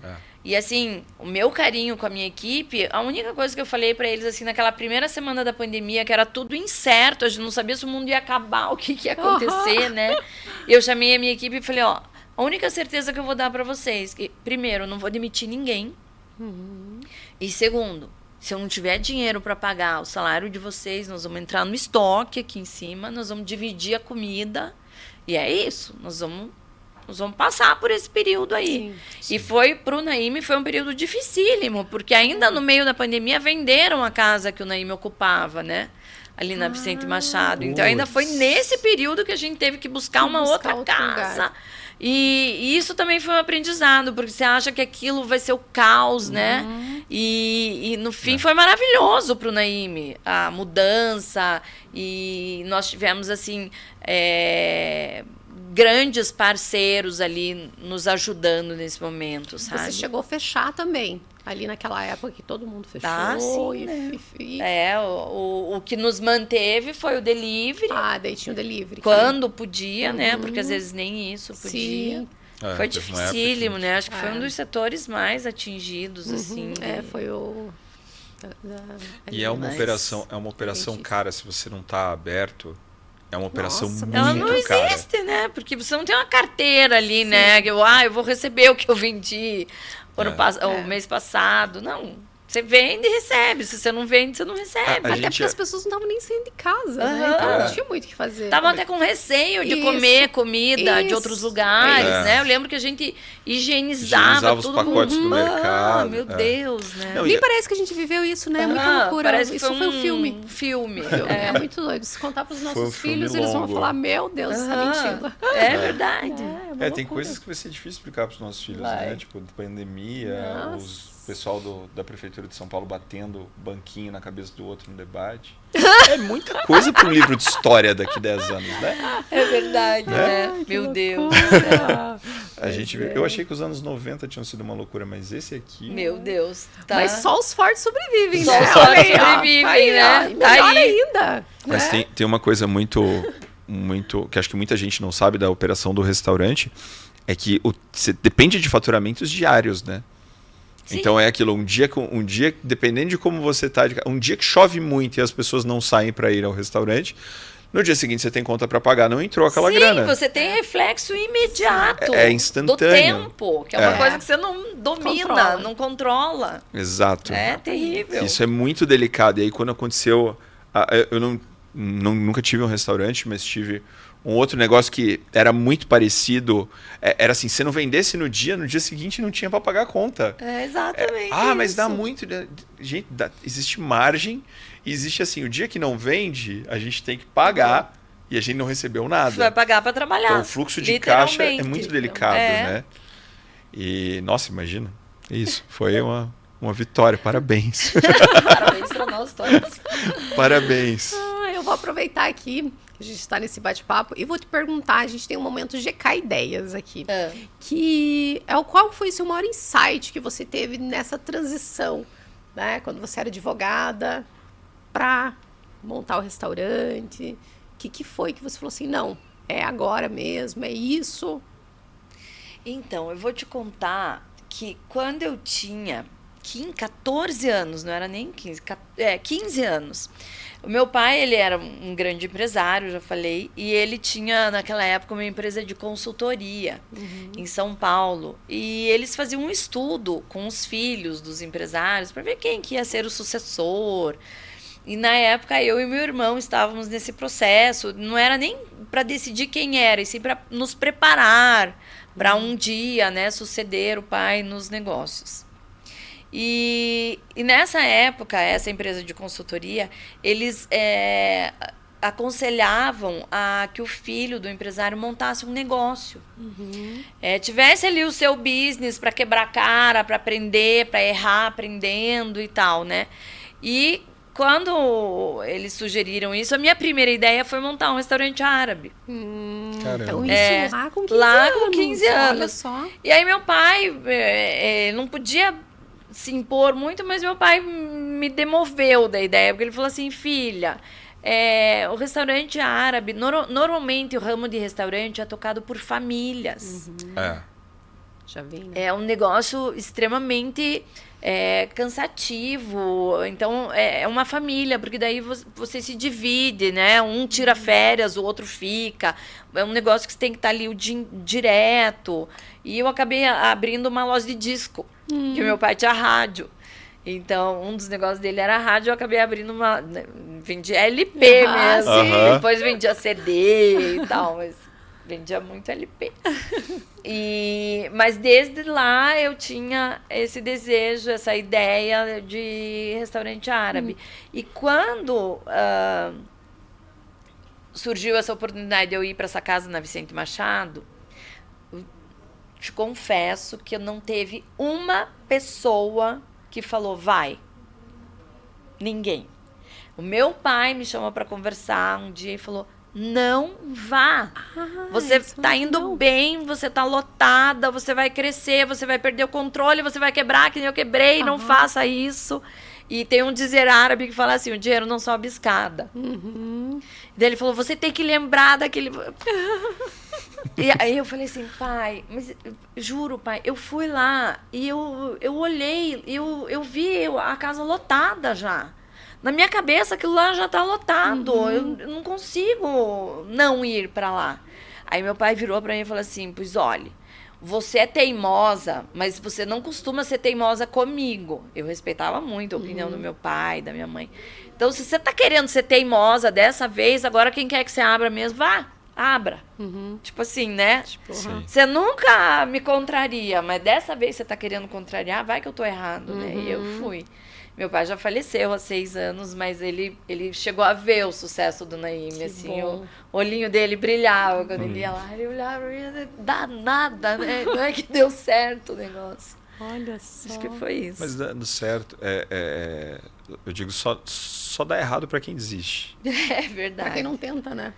Speaker 3: E assim, o meu carinho com a minha equipe, a única coisa que eu falei pra eles, assim, naquela primeira semana da pandemia, que era tudo incerto, a gente não sabia se o mundo ia acabar, o que ia acontecer, né? Eu chamei a minha equipe e falei, ó, a única certeza que eu vou dar pra vocês, que, primeiro, eu não vou demitir ninguém. E segundo, se eu não tiver dinheiro pra pagar o salário de vocês, nós vamos entrar no estoque aqui em cima, nós vamos dividir a comida, e é isso, nós vamos passar por esse período aí. Sim. E foi pro Naime, foi um período dificílimo, porque ainda no meio da pandemia venderam a casa que o Naime ocupava, né? Ali na Vicente Machado. Então ainda foi nesse período que a gente teve que buscar uma outra casa. E isso também foi um aprendizado, porque você acha que aquilo vai ser o caos, né? E no fim foi maravilhoso pro Naime, a mudança. E nós tivemos, assim, grandes parceiros ali nos ajudando nesse momento, sabe?
Speaker 1: Você chegou a fechar também, ali naquela época que todo mundo fechou.
Speaker 3: Sim, né? O que nos manteve foi o delivery.
Speaker 1: Daí tinha o delivery.
Speaker 3: Quando podia, né? Porque às vezes nem isso podia.
Speaker 1: Sim.
Speaker 3: Foi dificílimo, né? Acho que foi um dos setores mais atingidos, assim.
Speaker 1: Foi o...
Speaker 2: E é uma operação cara, se você não está aberto. É uma operação muito cara.
Speaker 3: Ela não existe, né? Porque você não tem uma carteira ali, né? Que eu vou receber o que eu vendi o mês passado. Não. Você vende e recebe. Se você não vende, você não recebe.
Speaker 1: Até porque as pessoas não estavam nem saindo de casa, né? Então não tinha muito o que fazer.
Speaker 3: Estavam até com receio de comer comida de outros lugares, né? Eu lembro que a gente higienizava
Speaker 2: os pacotes do mercado.
Speaker 3: Meu Deus, né?
Speaker 1: Não, nem parece que a gente viveu isso, né? Muita loucura.
Speaker 3: Parece que
Speaker 1: isso foi um filme.
Speaker 3: É
Speaker 1: muito doido. Se contar para os nossos filhos, eles vão falar, meu Deus, você tá mentindo.
Speaker 3: É verdade.
Speaker 2: Tem coisas que vai ser difícil explicar para os nossos filhos, né? Tipo, pandemia, o pessoal da Prefeitura de São Paulo batendo banquinho na cabeça do outro no debate. É muita coisa para um livro de história daqui 10 anos, né?
Speaker 3: É verdade, né? Meu Deus.
Speaker 2: Eu achei que os anos 90 tinham sido uma loucura, mas esse aqui...
Speaker 3: Meu Deus.
Speaker 1: Mas só os fortes sobrevivem,
Speaker 3: né? Só os fortes sobrevivem, né?
Speaker 1: Melhor ainda.
Speaker 2: Mas tem uma coisa muito... que acho que muita gente não sabe da operação do restaurante, é que depende de faturamentos diários, né? Sim. Então é aquilo, um dia, dependendo de como você tá, um dia que chove muito e as pessoas não saem para ir ao restaurante, no dia seguinte você tem conta para pagar, não entrou aquela grana.
Speaker 3: Sim, você tem reflexo imediato.
Speaker 2: É instantâneo.
Speaker 3: Do tempo, que é uma coisa que você não domina, não controla.
Speaker 2: Exato.
Speaker 3: É terrível.
Speaker 2: Isso é muito delicado. E aí quando aconteceu, eu nunca tive um restaurante, mas tive um outro negócio que era muito parecido. Era assim, se não vendesse no dia seguinte não tinha para pagar a conta.
Speaker 3: Exatamente.
Speaker 2: Mas dá muito. Gente, existe margem. E existe assim, o dia que não vende, a gente tem que pagar e a gente não recebeu nada.
Speaker 3: Você vai pagar para trabalhar.
Speaker 2: Então o fluxo de caixa é muito delicado, né? E, nossa, imagina. Isso, foi uma vitória. Parabéns.
Speaker 3: Parabéns para nós todos.
Speaker 2: Parabéns.
Speaker 1: Eu vou aproveitar aqui, a gente está nesse bate-papo, e vou te perguntar, a gente tem um momento GK Ideias aqui, que é qual foi o seu maior insight que você teve nessa transição, né? Quando você era advogada, para montar o restaurante, o que foi que você falou assim, não, é agora mesmo, é isso?
Speaker 3: Então, eu vou te contar que quando eu tinha 14 anos, não era nem 15, 15 anos. O meu pai, ele era um grande empresário, já falei, e ele tinha, naquela época, uma empresa de consultoria em São Paulo. E eles faziam um estudo com os filhos dos empresários para ver quem que ia ser o sucessor. E, na época, eu e meu irmão estávamos nesse processo. Não era nem para decidir quem era, e sim para nos preparar para um dia, né, suceder o pai nos negócios. E nessa época, essa empresa de consultoria, eles aconselhavam a que o filho do empresário montasse um negócio. Tivesse ali o seu business para quebrar a cara, para aprender, para errar aprendendo e tal, né? E quando eles sugeriram isso, a minha primeira ideia foi montar um restaurante árabe.
Speaker 1: Então isso
Speaker 3: lá com 15 anos.
Speaker 1: Olha só.
Speaker 3: E aí meu pai não podia se impor muito, mas meu pai me demoveu da ideia, porque ele falou assim, filha, o restaurante árabe, normalmente o ramo de restaurante é tocado por famílias.
Speaker 1: Já vem, né?
Speaker 3: É um negócio extremamente cansativo. Então, é uma família, porque daí você se divide, né? Um tira férias, o outro fica. É um negócio que você tem que estar ali direto. E eu acabei abrindo uma loja de disco, que o meu pai tinha rádio. Então, um dos negócios dele era rádio, eu acabei abrindo uma... Vendia LP mesmo. Depois vendia CD e tal, mas vendia muito LP. Mas desde lá eu tinha esse desejo, essa ideia de restaurante árabe. E quando surgiu essa oportunidade de eu ir para essa casa na Vicente Machado, eu te confesso que não teve uma pessoa que falou, vai. Ninguém. O meu pai me chamou para conversar um dia e falou, não vá. Você está indo bem, você está lotada, você vai crescer, você vai perder o controle, você vai quebrar, que nem eu quebrei, não faça isso. E tem um dizer árabe que fala assim, o dinheiro não sobe escada. Daí ele falou, você tem que lembrar daquele... E aí eu falei assim, pai, mas juro, pai, eu fui lá e eu olhei, eu vi a casa lotada já. Na minha cabeça, aquilo lá já está lotado. Eu não consigo não ir para lá. Aí meu pai virou para mim e falou assim, pois olha, você é teimosa, mas você não costuma ser teimosa comigo. Eu respeitava muito a opinião do meu pai, da minha mãe. Então, se você está querendo ser teimosa dessa vez, agora quem quer que você abra mesmo, vá, abra. Tipo assim, né? Você nunca me contraria, mas dessa vez você está querendo contrariar, vai que eu tô errado, né? E eu fui. Meu pai já faleceu há 6 anos, mas ele chegou a ver o sucesso do Naim, assim, o olhinho dele brilhava quando ele ia lá, ele olhava e não dá nada, né? Não é que deu certo o negócio.
Speaker 1: Olha só.
Speaker 3: Acho que foi isso.
Speaker 2: Mas dando certo, eu digo, só dá errado para quem desiste.
Speaker 3: É verdade.
Speaker 1: Pra quem não tenta, né?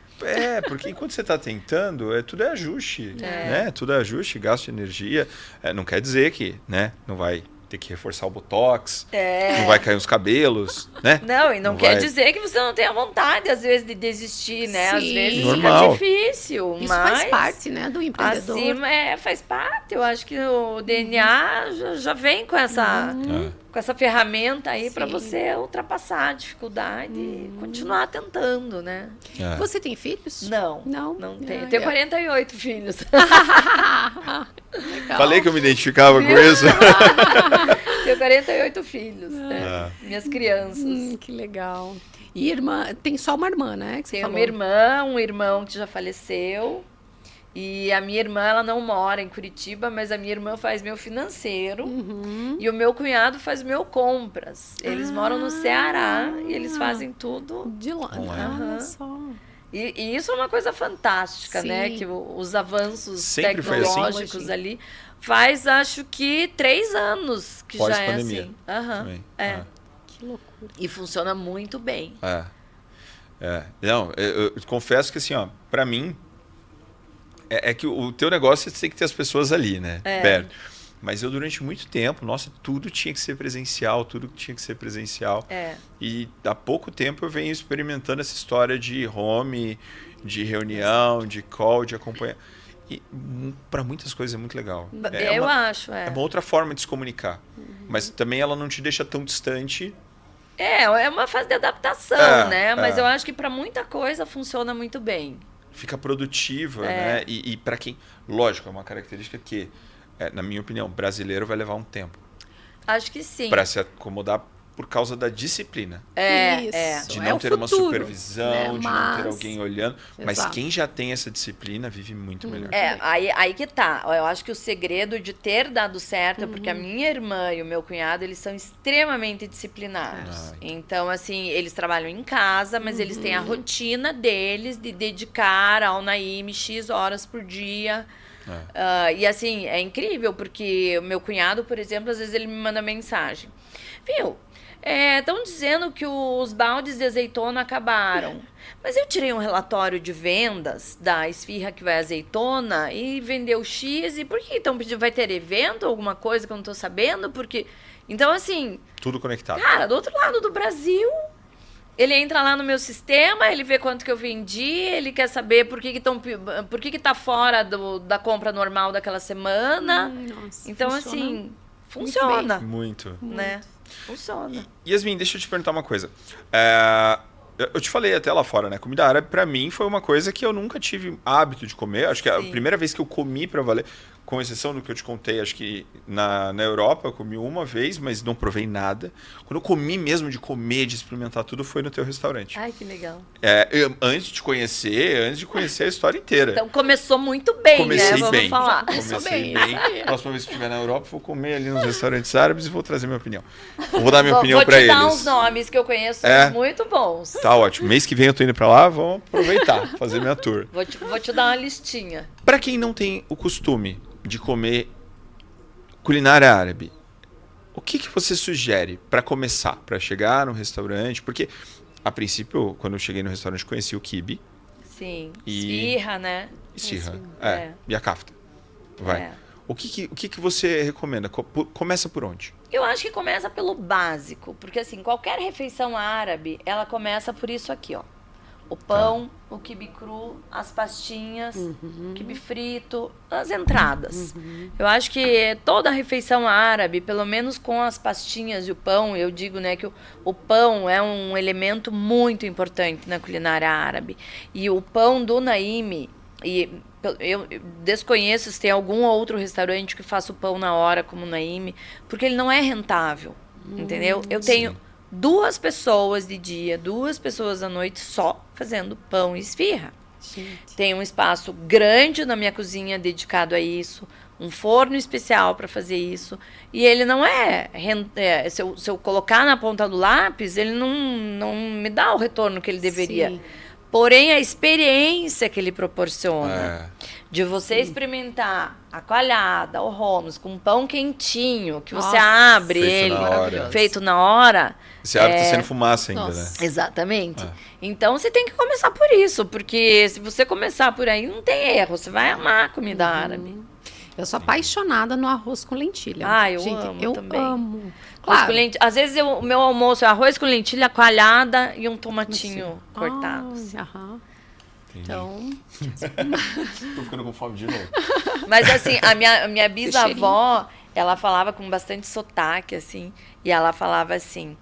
Speaker 2: Porque enquanto você está tentando, tudo é ajuste, né? Tudo é ajuste, gasto de energia. Não quer dizer que, né, não vai ter que reforçar o botox, não vai cair os cabelos, né?
Speaker 3: Não, e não quer dizer que você não tenha vontade, às vezes, de desistir, né?
Speaker 1: Sim.
Speaker 3: Às vezes
Speaker 2: Normal.
Speaker 3: fica difícil,
Speaker 1: Isso
Speaker 3: mas...
Speaker 1: faz parte, né, do empreendedor.
Speaker 3: Assim, faz parte. Eu acho que o DNA já vem com essa ferramenta aí para você ultrapassar a dificuldade e continuar tentando, né?
Speaker 1: Você tem filhos?
Speaker 3: Não tenho. Tenho 48 filhos.
Speaker 1: Legal.
Speaker 2: Falei que eu me identificava com isso.
Speaker 3: Tenho 48 filhos, né? Minhas crianças.
Speaker 1: Que legal. E irmã, tem só uma irmã, né? Que você
Speaker 3: Tenho
Speaker 1: falou.
Speaker 3: uma irmã, um irmão que já faleceu. E a minha irmã, ela não mora em Curitiba, mas a minha irmã faz meu financeiro. E o meu cunhado faz meu compras. Eles moram no Ceará e eles fazem tudo
Speaker 1: de lá. Olha só.
Speaker 3: E isso é uma coisa fantástica, né? Que os avanços
Speaker 2: sempre
Speaker 3: tecnológicos
Speaker 2: assim?
Speaker 3: ali faz, acho que 3 anos que já é assim.
Speaker 1: Que loucura.
Speaker 3: E funciona muito bem.
Speaker 2: Não, eu confesso que assim, ó, pra mim, é que o teu negócio você tem que ter as pessoas ali, né? Perto. Mas eu, durante muito tempo, tudo tinha que ser presencial, E há pouco tempo eu venho experimentando essa história de home, de reunião, de call, de acompanhar. E para muitas coisas é muito legal.
Speaker 3: Eu acho.
Speaker 2: É uma outra forma de se comunicar. Mas também ela não te deixa tão distante.
Speaker 3: É uma fase de adaptação, né? Mas eu acho que para muita coisa funciona muito bem.
Speaker 2: Fica produtiva, né? E para quem... Lógico, é uma característica que, na minha opinião, brasileiro vai levar um tempo.
Speaker 3: Acho que sim.
Speaker 2: Para se acomodar por causa da disciplina. De não ter uma supervisão, de não ter alguém olhando. Mas quem já tem essa disciplina vive muito melhor.
Speaker 3: Aí que tá. Eu acho que o segredo de ter dado certo é porque a minha irmã e o meu cunhado, eles são extremamente disciplinados. Então, assim, eles trabalham em casa, mas eles têm a rotina deles de dedicar ao Naim X horas por dia. E assim, é incrível, porque o meu cunhado, por exemplo, às vezes ele me manda mensagem. Viu? Estão dizendo que os baldes de azeitona acabaram. Mas eu tirei um relatório de vendas da esfirra que vai azeitona e vendeu X. E por que estão pedindo? Vai ter evento, alguma coisa que eu não estou sabendo? Porque... Então, assim...
Speaker 2: Tudo conectado.
Speaker 3: Cara, do outro lado do Brasil, Ele entra lá no meu sistema, ele vê quanto que eu vendi, ele quer saber por que tá fora da compra normal daquela semana.
Speaker 1: Nossa,
Speaker 3: então, assim, funciona.
Speaker 2: Muito.
Speaker 3: Né? Funciona.
Speaker 2: Yasmin, deixa eu te perguntar uma coisa. Eu te falei até lá fora, né? Comida árabe, pra mim, foi uma coisa que eu nunca tive hábito de comer. Acho que a primeira vez que eu comi pra valer, com exceção do que eu te contei, acho que na Europa eu comi uma vez, mas não provei nada. Quando eu comi mesmo de comer, de experimentar tudo, foi no teu restaurante.
Speaker 3: Ai, que legal.
Speaker 2: Antes de conhecer a história inteira.
Speaker 3: Então começou muito bem,
Speaker 2: Comecei
Speaker 3: né? Vamos
Speaker 2: bem.
Speaker 3: falar.
Speaker 2: Comecei bem. Próxima vez que estiver na Europa, vou comer ali nos restaurantes árabes e vou trazer minha opinião. Vou dar minha opinião pra eles.
Speaker 3: Vou te dar uns nomes que eu conheço muito bons.
Speaker 2: Tá ótimo. Mês que vem eu tô indo pra lá, vamos aproveitar, fazer minha tour.
Speaker 3: Vou te dar uma listinha.
Speaker 2: Pra quem não tem o costume de comer culinária árabe, o que você sugere para começar, para chegar no restaurante? Porque, a princípio, quando eu cheguei no restaurante, conheci o quibe.
Speaker 3: Sim, esfirra, né?
Speaker 2: Esfirra, e a kafta. Vai. O que você recomenda? Começa por onde?
Speaker 3: Eu acho que começa pelo básico, porque assim, qualquer refeição árabe, ela começa por isso aqui, ó. O pão, o quibe cru, as pastinhas, o quibe frito, as entradas. Eu acho que toda refeição árabe, pelo menos com as pastinhas e o pão, eu digo, né, que o pão é um elemento muito importante na culinária árabe. E o pão do Naim, e eu desconheço se tem algum outro restaurante que faça o pão na hora como o Naim, porque ele não é rentável, entendeu? Eu tenho 2 pessoas de dia, 2 pessoas à noite só fazendo pão e esfirra. Gente. Tem um espaço grande na minha cozinha dedicado a isso, um forno especial para fazer isso. E ele não se eu colocar na ponta do lápis, ele não me dá o retorno que ele deveria. Sim. Porém, a experiência que ele proporciona de você experimentar a coalhada, o hummus, com um pão quentinho, que você abre feito na hora.
Speaker 2: Esse abre tá sendo fumaça ainda, né?
Speaker 3: Exatamente. Então, você tem que começar por isso, porque se você começar por aí, não tem erro. Você vai amar a comida árabe.
Speaker 1: Eu sou apaixonada no arroz com lentilha.
Speaker 3: Eu amo também.
Speaker 1: Amo.
Speaker 3: Claro. Às vezes o meu almoço é arroz com lentilha, coalhada e um tomatinho cortado.
Speaker 1: Então,
Speaker 2: tô ficando com fome de novo.
Speaker 3: Mas assim, a minha bisavó, ela falava com bastante sotaque, assim, e ela falava assim,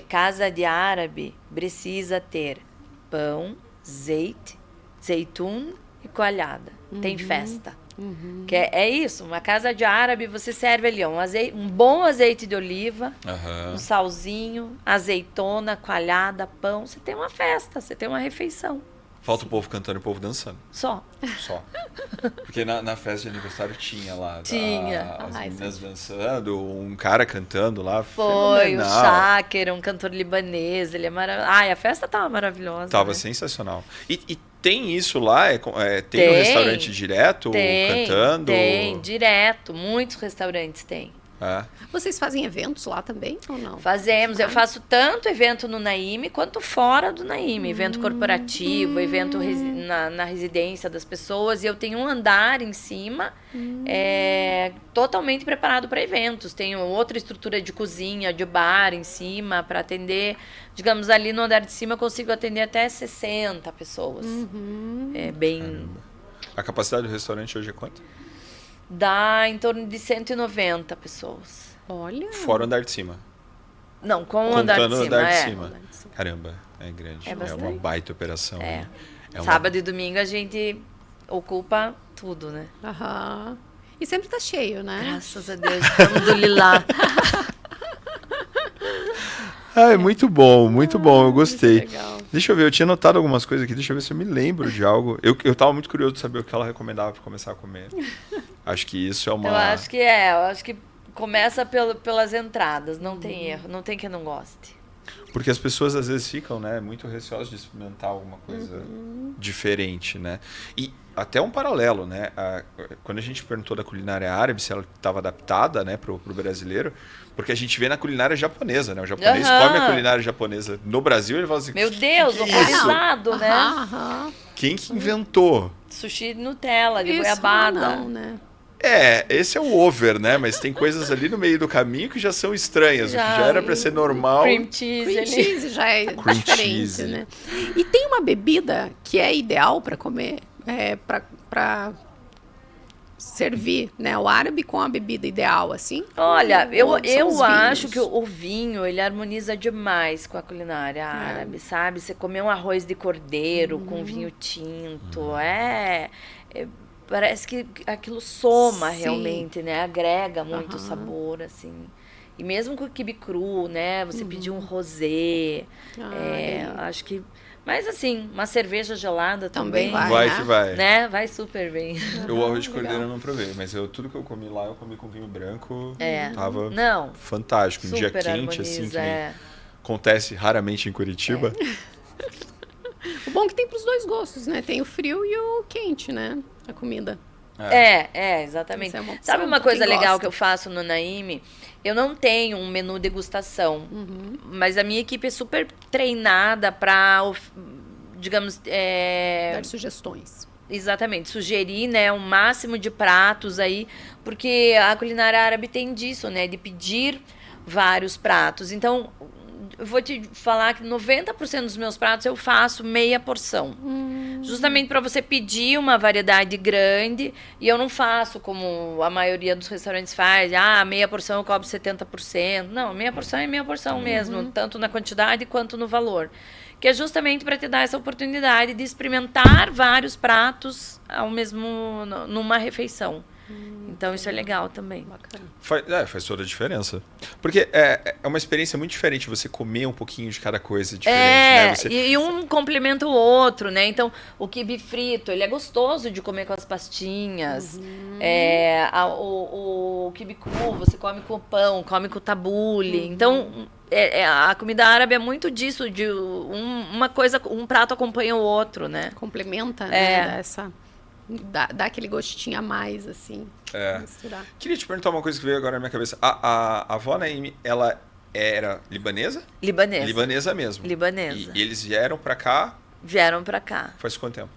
Speaker 3: casa de árabe precisa ter pão, zeitun e coalhada. Tem festa. Que é isso, uma casa de árabe, você serve ali um bom azeite de oliva, um salzinho, azeitona, coalhada, pão. Você tem uma festa, você tem uma refeição.
Speaker 2: Falta o povo cantando e o povo dançando.
Speaker 3: Só.
Speaker 2: Porque na festa de aniversário tinha lá as meninas dançando, um cara cantando lá.
Speaker 3: Foi, o Shaker, um cantor libanês, ele é maravilhoso. A festa tava maravilhosa.
Speaker 2: Tava sensacional. E tem isso lá? Tem um restaurante direto cantando?
Speaker 3: Tem, direto. Muitos restaurantes têm.
Speaker 1: Vocês fazem eventos lá também ou não?
Speaker 3: Fazemos. Eu faço tanto evento no Naim quanto fora do Naim. Evento corporativo, evento na residência das pessoas. E eu tenho um andar em cima totalmente preparado para eventos. Tenho outra estrutura de cozinha, de bar em cima para atender. Digamos, ali no andar de cima eu consigo atender até 60 pessoas. É bem...
Speaker 2: Caramba. A capacidade do restaurante hoje é quanto?
Speaker 3: Dá em torno de 190 pessoas.
Speaker 1: Olha.
Speaker 2: Fora o andar de cima.
Speaker 3: Não, com o andar de cima.
Speaker 2: Andar de cima. Caramba, é grande. É uma baita operação.
Speaker 3: Sábado e domingo a gente ocupa tudo, né?
Speaker 1: E sempre tá cheio, né?
Speaker 3: Graças a Deus, alhamdulillah.
Speaker 2: É muito bom, eu gostei. Deixa eu ver, eu tinha notado algumas coisas aqui, deixa eu ver se eu me lembro de algo. Eu tava muito curioso de saber o que ela recomendava para começar a comer. Acho que isso é uma...
Speaker 3: eu acho que começa pelas entradas, não tem erro, não tem quem não goste.
Speaker 2: Porque as pessoas às vezes ficam, né, muito receosas de experimentar alguma coisa diferente, né? E até um paralelo, né? Quando a gente perguntou da culinária árabe, se ela estava adaptada, né, pro brasileiro, porque a gente vê na culinária japonesa, né? O japonês come a culinária japonesa. No Brasil, ele fala assim...
Speaker 3: Meu Deus, horrorizado, né?
Speaker 2: Quem que inventou?
Speaker 3: Sushi de Nutella, de goiabada.
Speaker 1: Não, né?
Speaker 2: Esse é o over, né? Mas tem coisas ali no meio do caminho que já são estranhas. O que já era para ser normal.
Speaker 3: Cream cheese
Speaker 1: já é diferente, né? E tem uma bebida que é ideal para comer, para servir, né? O árabe com a bebida ideal, assim?
Speaker 3: Olha, eu acho que o vinho, ele harmoniza demais com a culinária árabe, sabe? Você comer um arroz de cordeiro com vinho tinto, parece que aquilo soma realmente, né? Agrega muito sabor, assim. E mesmo com o quibe cru, né? Você pedir um rosé. Acho que... Mas assim, uma cerveja gelada também.
Speaker 2: Vai que vai.
Speaker 3: Né? Vai super bem.
Speaker 2: O arroz de cordeiro eu não provei, mas tudo que eu comi lá, eu comi com vinho branco. Tava fantástico. Um dia quente, assim, que acontece raramente em Curitiba.
Speaker 1: O bom é que tem pros dois gostos, né? Tem o frio e o quente, né? A comida.
Speaker 3: Exatamente.
Speaker 1: Opção,
Speaker 3: sabe uma coisa legal que eu faço no Naim? Eu não tenho um menu degustação, mas a minha equipe é super treinada para, digamos...
Speaker 1: dar sugestões.
Speaker 3: Exatamente, sugerir, né, um máximo de pratos aí, porque a culinária árabe tem disso, né, de pedir vários pratos. Então, eu vou te falar que 90% dos meus pratos eu faço meia porção. Justamente para você pedir uma variedade grande. E eu não faço como a maioria dos restaurantes faz. Meia porção eu cobro 70%. Não, meia porção é meia porção mesmo. Tanto na quantidade quanto no valor. Que é justamente para te dar essa oportunidade de experimentar vários pratos numa refeição. Então, isso é legal também.
Speaker 1: Bacana.
Speaker 2: Faz toda a diferença. Porque é uma experiência muito diferente você comer um pouquinho de cada coisa diferente. Né?
Speaker 3: E um complementa o outro, né? Então, o quibe frito, ele é gostoso de comer com as pastinhas. O quibe cru, você come com o pão, come com o tabule. Então, a comida árabe é muito disso, de uma coisa, um prato acompanha o outro, né?
Speaker 1: Complementa, né? Dá aquele gostinho a mais, assim. Misturar.
Speaker 2: Queria te perguntar uma coisa que veio agora na minha cabeça. A avó Naim, ela era libanesa?
Speaker 3: Libanesa.
Speaker 2: Libanesa mesmo.
Speaker 3: Libanesa.
Speaker 2: E eles vieram pra cá?
Speaker 3: Vieram pra cá.
Speaker 2: Faz quanto tempo?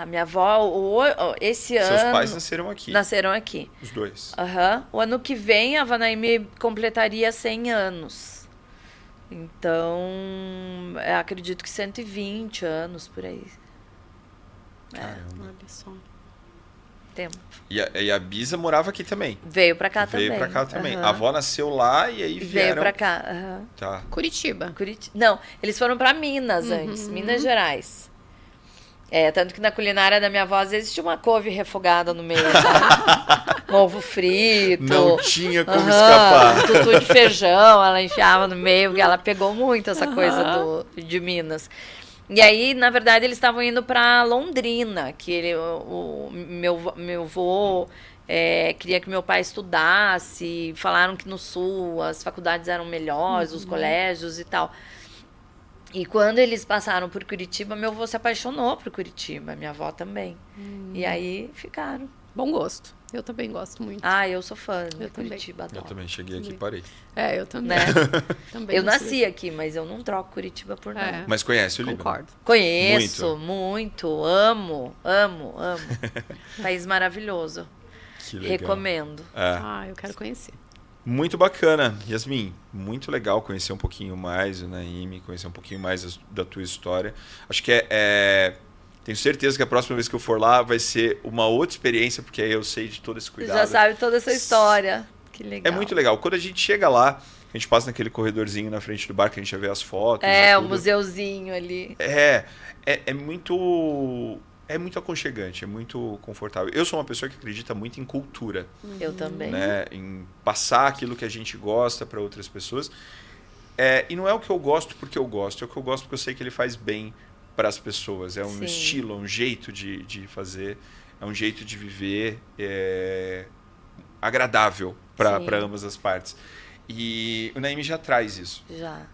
Speaker 3: Minha avó, esse ano...
Speaker 2: Seus pais nasceram aqui?
Speaker 3: Nasceram aqui.
Speaker 2: Os dois?
Speaker 3: O ano que vem, a Vanaime completaria 100 anos. Então, acredito que 120 anos, por aí.
Speaker 1: Olha só.
Speaker 3: Tempo.
Speaker 2: E a Bisa morava aqui também?
Speaker 3: Veio pra cá também.
Speaker 2: Veio pra cá também. A avó nasceu lá e aí vieram...
Speaker 3: Veio pra cá.
Speaker 2: Tá.
Speaker 1: Curitiba.
Speaker 3: Não, eles foram pra Minas antes, Minas Gerais. Tanto que na culinária da minha avó, às vezes tinha uma couve refogada no meio, sabe? Ovo frito.
Speaker 2: Não tinha como escapar.
Speaker 3: Tutu de feijão, ela enfiava no meio, porque ela pegou muito essa coisa de Minas. E aí, na verdade, eles estavam indo para Londrina, que o meu avô queria que meu pai estudasse, falaram que no Sul as faculdades eram melhores, os colégios e tal. E quando eles passaram por Curitiba, meu avô se apaixonou por Curitiba, minha avó também. E aí ficaram.
Speaker 1: Bom gosto. Eu também gosto muito.
Speaker 3: Eu sou fã de Curitiba.
Speaker 2: Eu também cheguei aqui e parei.
Speaker 1: Eu também.
Speaker 3: Né?
Speaker 1: Também
Speaker 3: eu nasci aqui, mas eu não troco Curitiba por nada.
Speaker 2: Mas conhece o Líbano?
Speaker 1: Concordo.
Speaker 3: Conheço, muito. Amo. País maravilhoso.
Speaker 2: Que legal.
Speaker 3: Recomendo.
Speaker 1: Eu quero conhecer.
Speaker 2: Muito bacana. Yasmin, muito legal conhecer um pouquinho mais o Naim, conhecer um pouquinho mais da tua história. Acho que tenho certeza que a próxima vez que eu for lá vai ser uma outra experiência, porque aí eu sei de todo esse cuidado.
Speaker 3: Já sabe toda essa história. Que legal.
Speaker 2: É muito legal. Quando a gente chega lá, a gente passa naquele corredorzinho na frente do bar, que a gente já vê as fotos.
Speaker 3: O museuzinho ali.
Speaker 2: É muito aconchegante, é muito confortável. Eu sou uma pessoa que acredita muito em cultura.
Speaker 3: Eu também.
Speaker 2: Né? Em passar aquilo que a gente gosta para outras pessoas. E não é o que eu gosto porque eu gosto, é o que eu gosto porque eu sei que ele faz bem para as pessoas. É um estilo, é um jeito de fazer, é um jeito de viver agradável para ambas as partes. E o Naim já traz isso.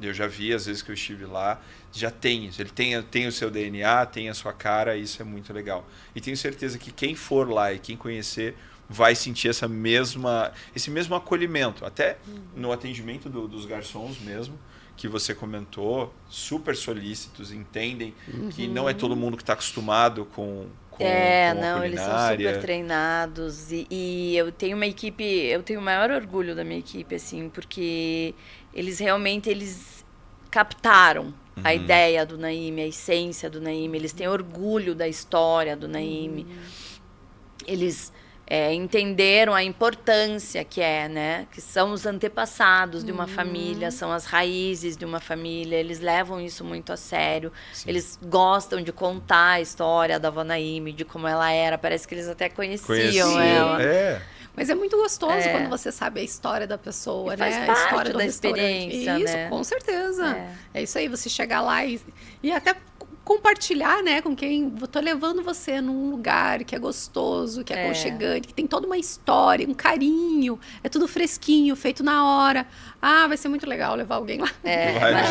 Speaker 2: Eu já vi, às vezes que eu estive lá, já tem isso. Ele tem o seu DNA, tem a sua cara, e isso é muito legal. E tenho certeza que quem for lá e quem conhecer vai sentir esse mesmo acolhimento. Até no atendimento dos garçons mesmo, que você comentou, super solícitos, entendem que não é todo mundo que está acostumado com com a
Speaker 3: eles são super treinados. E eu tenho uma equipe, eu tenho o maior orgulho da minha equipe, assim, porque eles captaram a ideia do Naim, a essência do Naim, eles têm orgulho da história do Naim. Eles entenderam a importância que né? Que são os antepassados de uma família, são as raízes de uma família, eles levam isso muito a sério. Sim. Eles gostam de contar a história da avó Naim, de como ela era, parece que eles até conheciam ela.
Speaker 1: Mas é muito gostoso quando você sabe a história da pessoa,
Speaker 3: faz
Speaker 1: né?
Speaker 3: Parte
Speaker 1: a história
Speaker 3: da experiência,
Speaker 1: isso,
Speaker 3: né?
Speaker 1: Com certeza. É isso aí, você chegar lá e até compartilhar, né, com quem tô levando você num lugar que é gostoso, que é aconchegante, que tem toda uma história, um carinho, é tudo fresquinho, feito na hora. Vai ser muito legal levar alguém lá.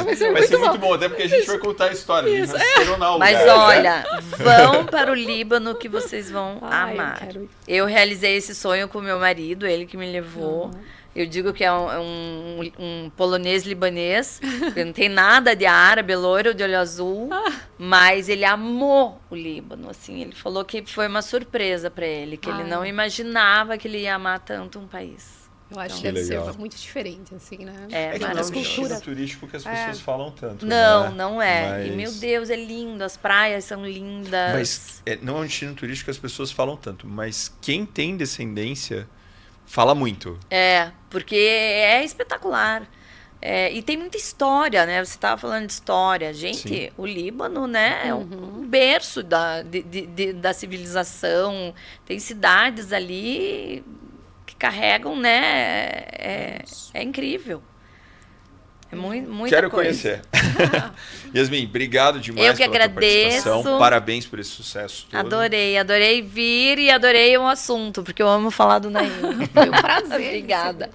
Speaker 2: Vai ser muito bom, até porque a gente vai contar a história, a gente vai se tornar o lugar.
Speaker 3: Mas olha, vão para o Líbano que vocês vão amar. Eu realizei esse sonho com meu marido, ele que me levou. Eu digo que é um polonês libanês, porque não tem nada de árabe, loiro, de olho azul, mas ele amou o Líbano, assim, ele falou que foi uma surpresa para ele, que ele não imaginava que ele ia amar tanto um país.
Speaker 1: Eu acho que deve ser muito diferente, assim, né?
Speaker 2: Que não é um destino turístico que as pessoas falam tanto.
Speaker 3: Não é. Mas... E, meu Deus, é lindo, as praias são lindas.
Speaker 2: Mas não é um destino turístico que as pessoas falam tanto, mas quem tem descendência... fala muito.
Speaker 3: Porque é espetacular. E tem muita história, né? Você estava falando de história. Gente, o Líbano, né? É um berço da civilização. Tem cidades ali que carregam, né? É incrível. É muita
Speaker 2: Quero
Speaker 3: coisa.
Speaker 2: Conhecer. Yasmin, obrigado demais
Speaker 3: Eu que
Speaker 2: pela
Speaker 3: agradeço.
Speaker 2: tua participação. Parabéns por esse sucesso todo.
Speaker 3: Adorei vir e adorei o assunto, porque eu amo falar do Naim.
Speaker 1: Foi um prazer.
Speaker 3: Obrigada.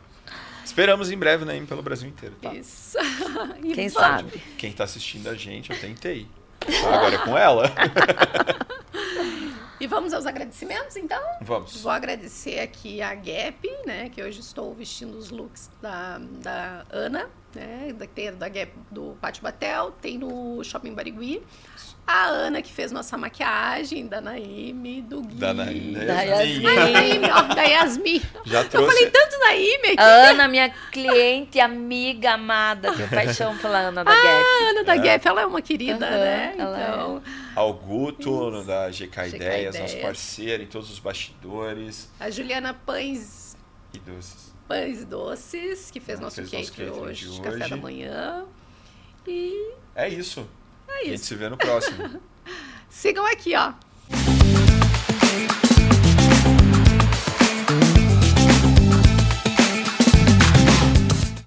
Speaker 2: Esperamos em breve Naim pelo Brasil inteiro, tá?
Speaker 1: Isso.
Speaker 3: Quem sabe?
Speaker 2: Quem está assistindo a gente, eu tentei. Agora é com ela.
Speaker 1: E vamos aos agradecimentos, então?
Speaker 2: Vamos.
Speaker 1: Vou agradecer aqui a Gap, né? Que hoje estou vestindo os looks da Ana, né? Tem da Gap do Pátio Batel, tem no Shopping Barigui. A Ana, que fez nossa maquiagem, da Naime, do Gui.
Speaker 2: Da
Speaker 1: Yasmin.
Speaker 2: Já trouxe...
Speaker 1: Eu falei tanto Naime aqui.
Speaker 3: A Ana, minha cliente, amiga, amada. Tenho paixão pela Ana da Gap.
Speaker 1: A Ana da Gap, ela é uma querida, né? Então...
Speaker 2: Ao Guto, da GK Ideias, nosso parceiro em todos os bastidores.
Speaker 1: A Juliana Pães
Speaker 2: e Doces.
Speaker 1: Pães e Doces, que fez nosso cake hoje, de café da manhã. E...
Speaker 2: É isso.
Speaker 1: É isso.
Speaker 2: A gente se vê no próximo.
Speaker 1: Sigam aqui, ó.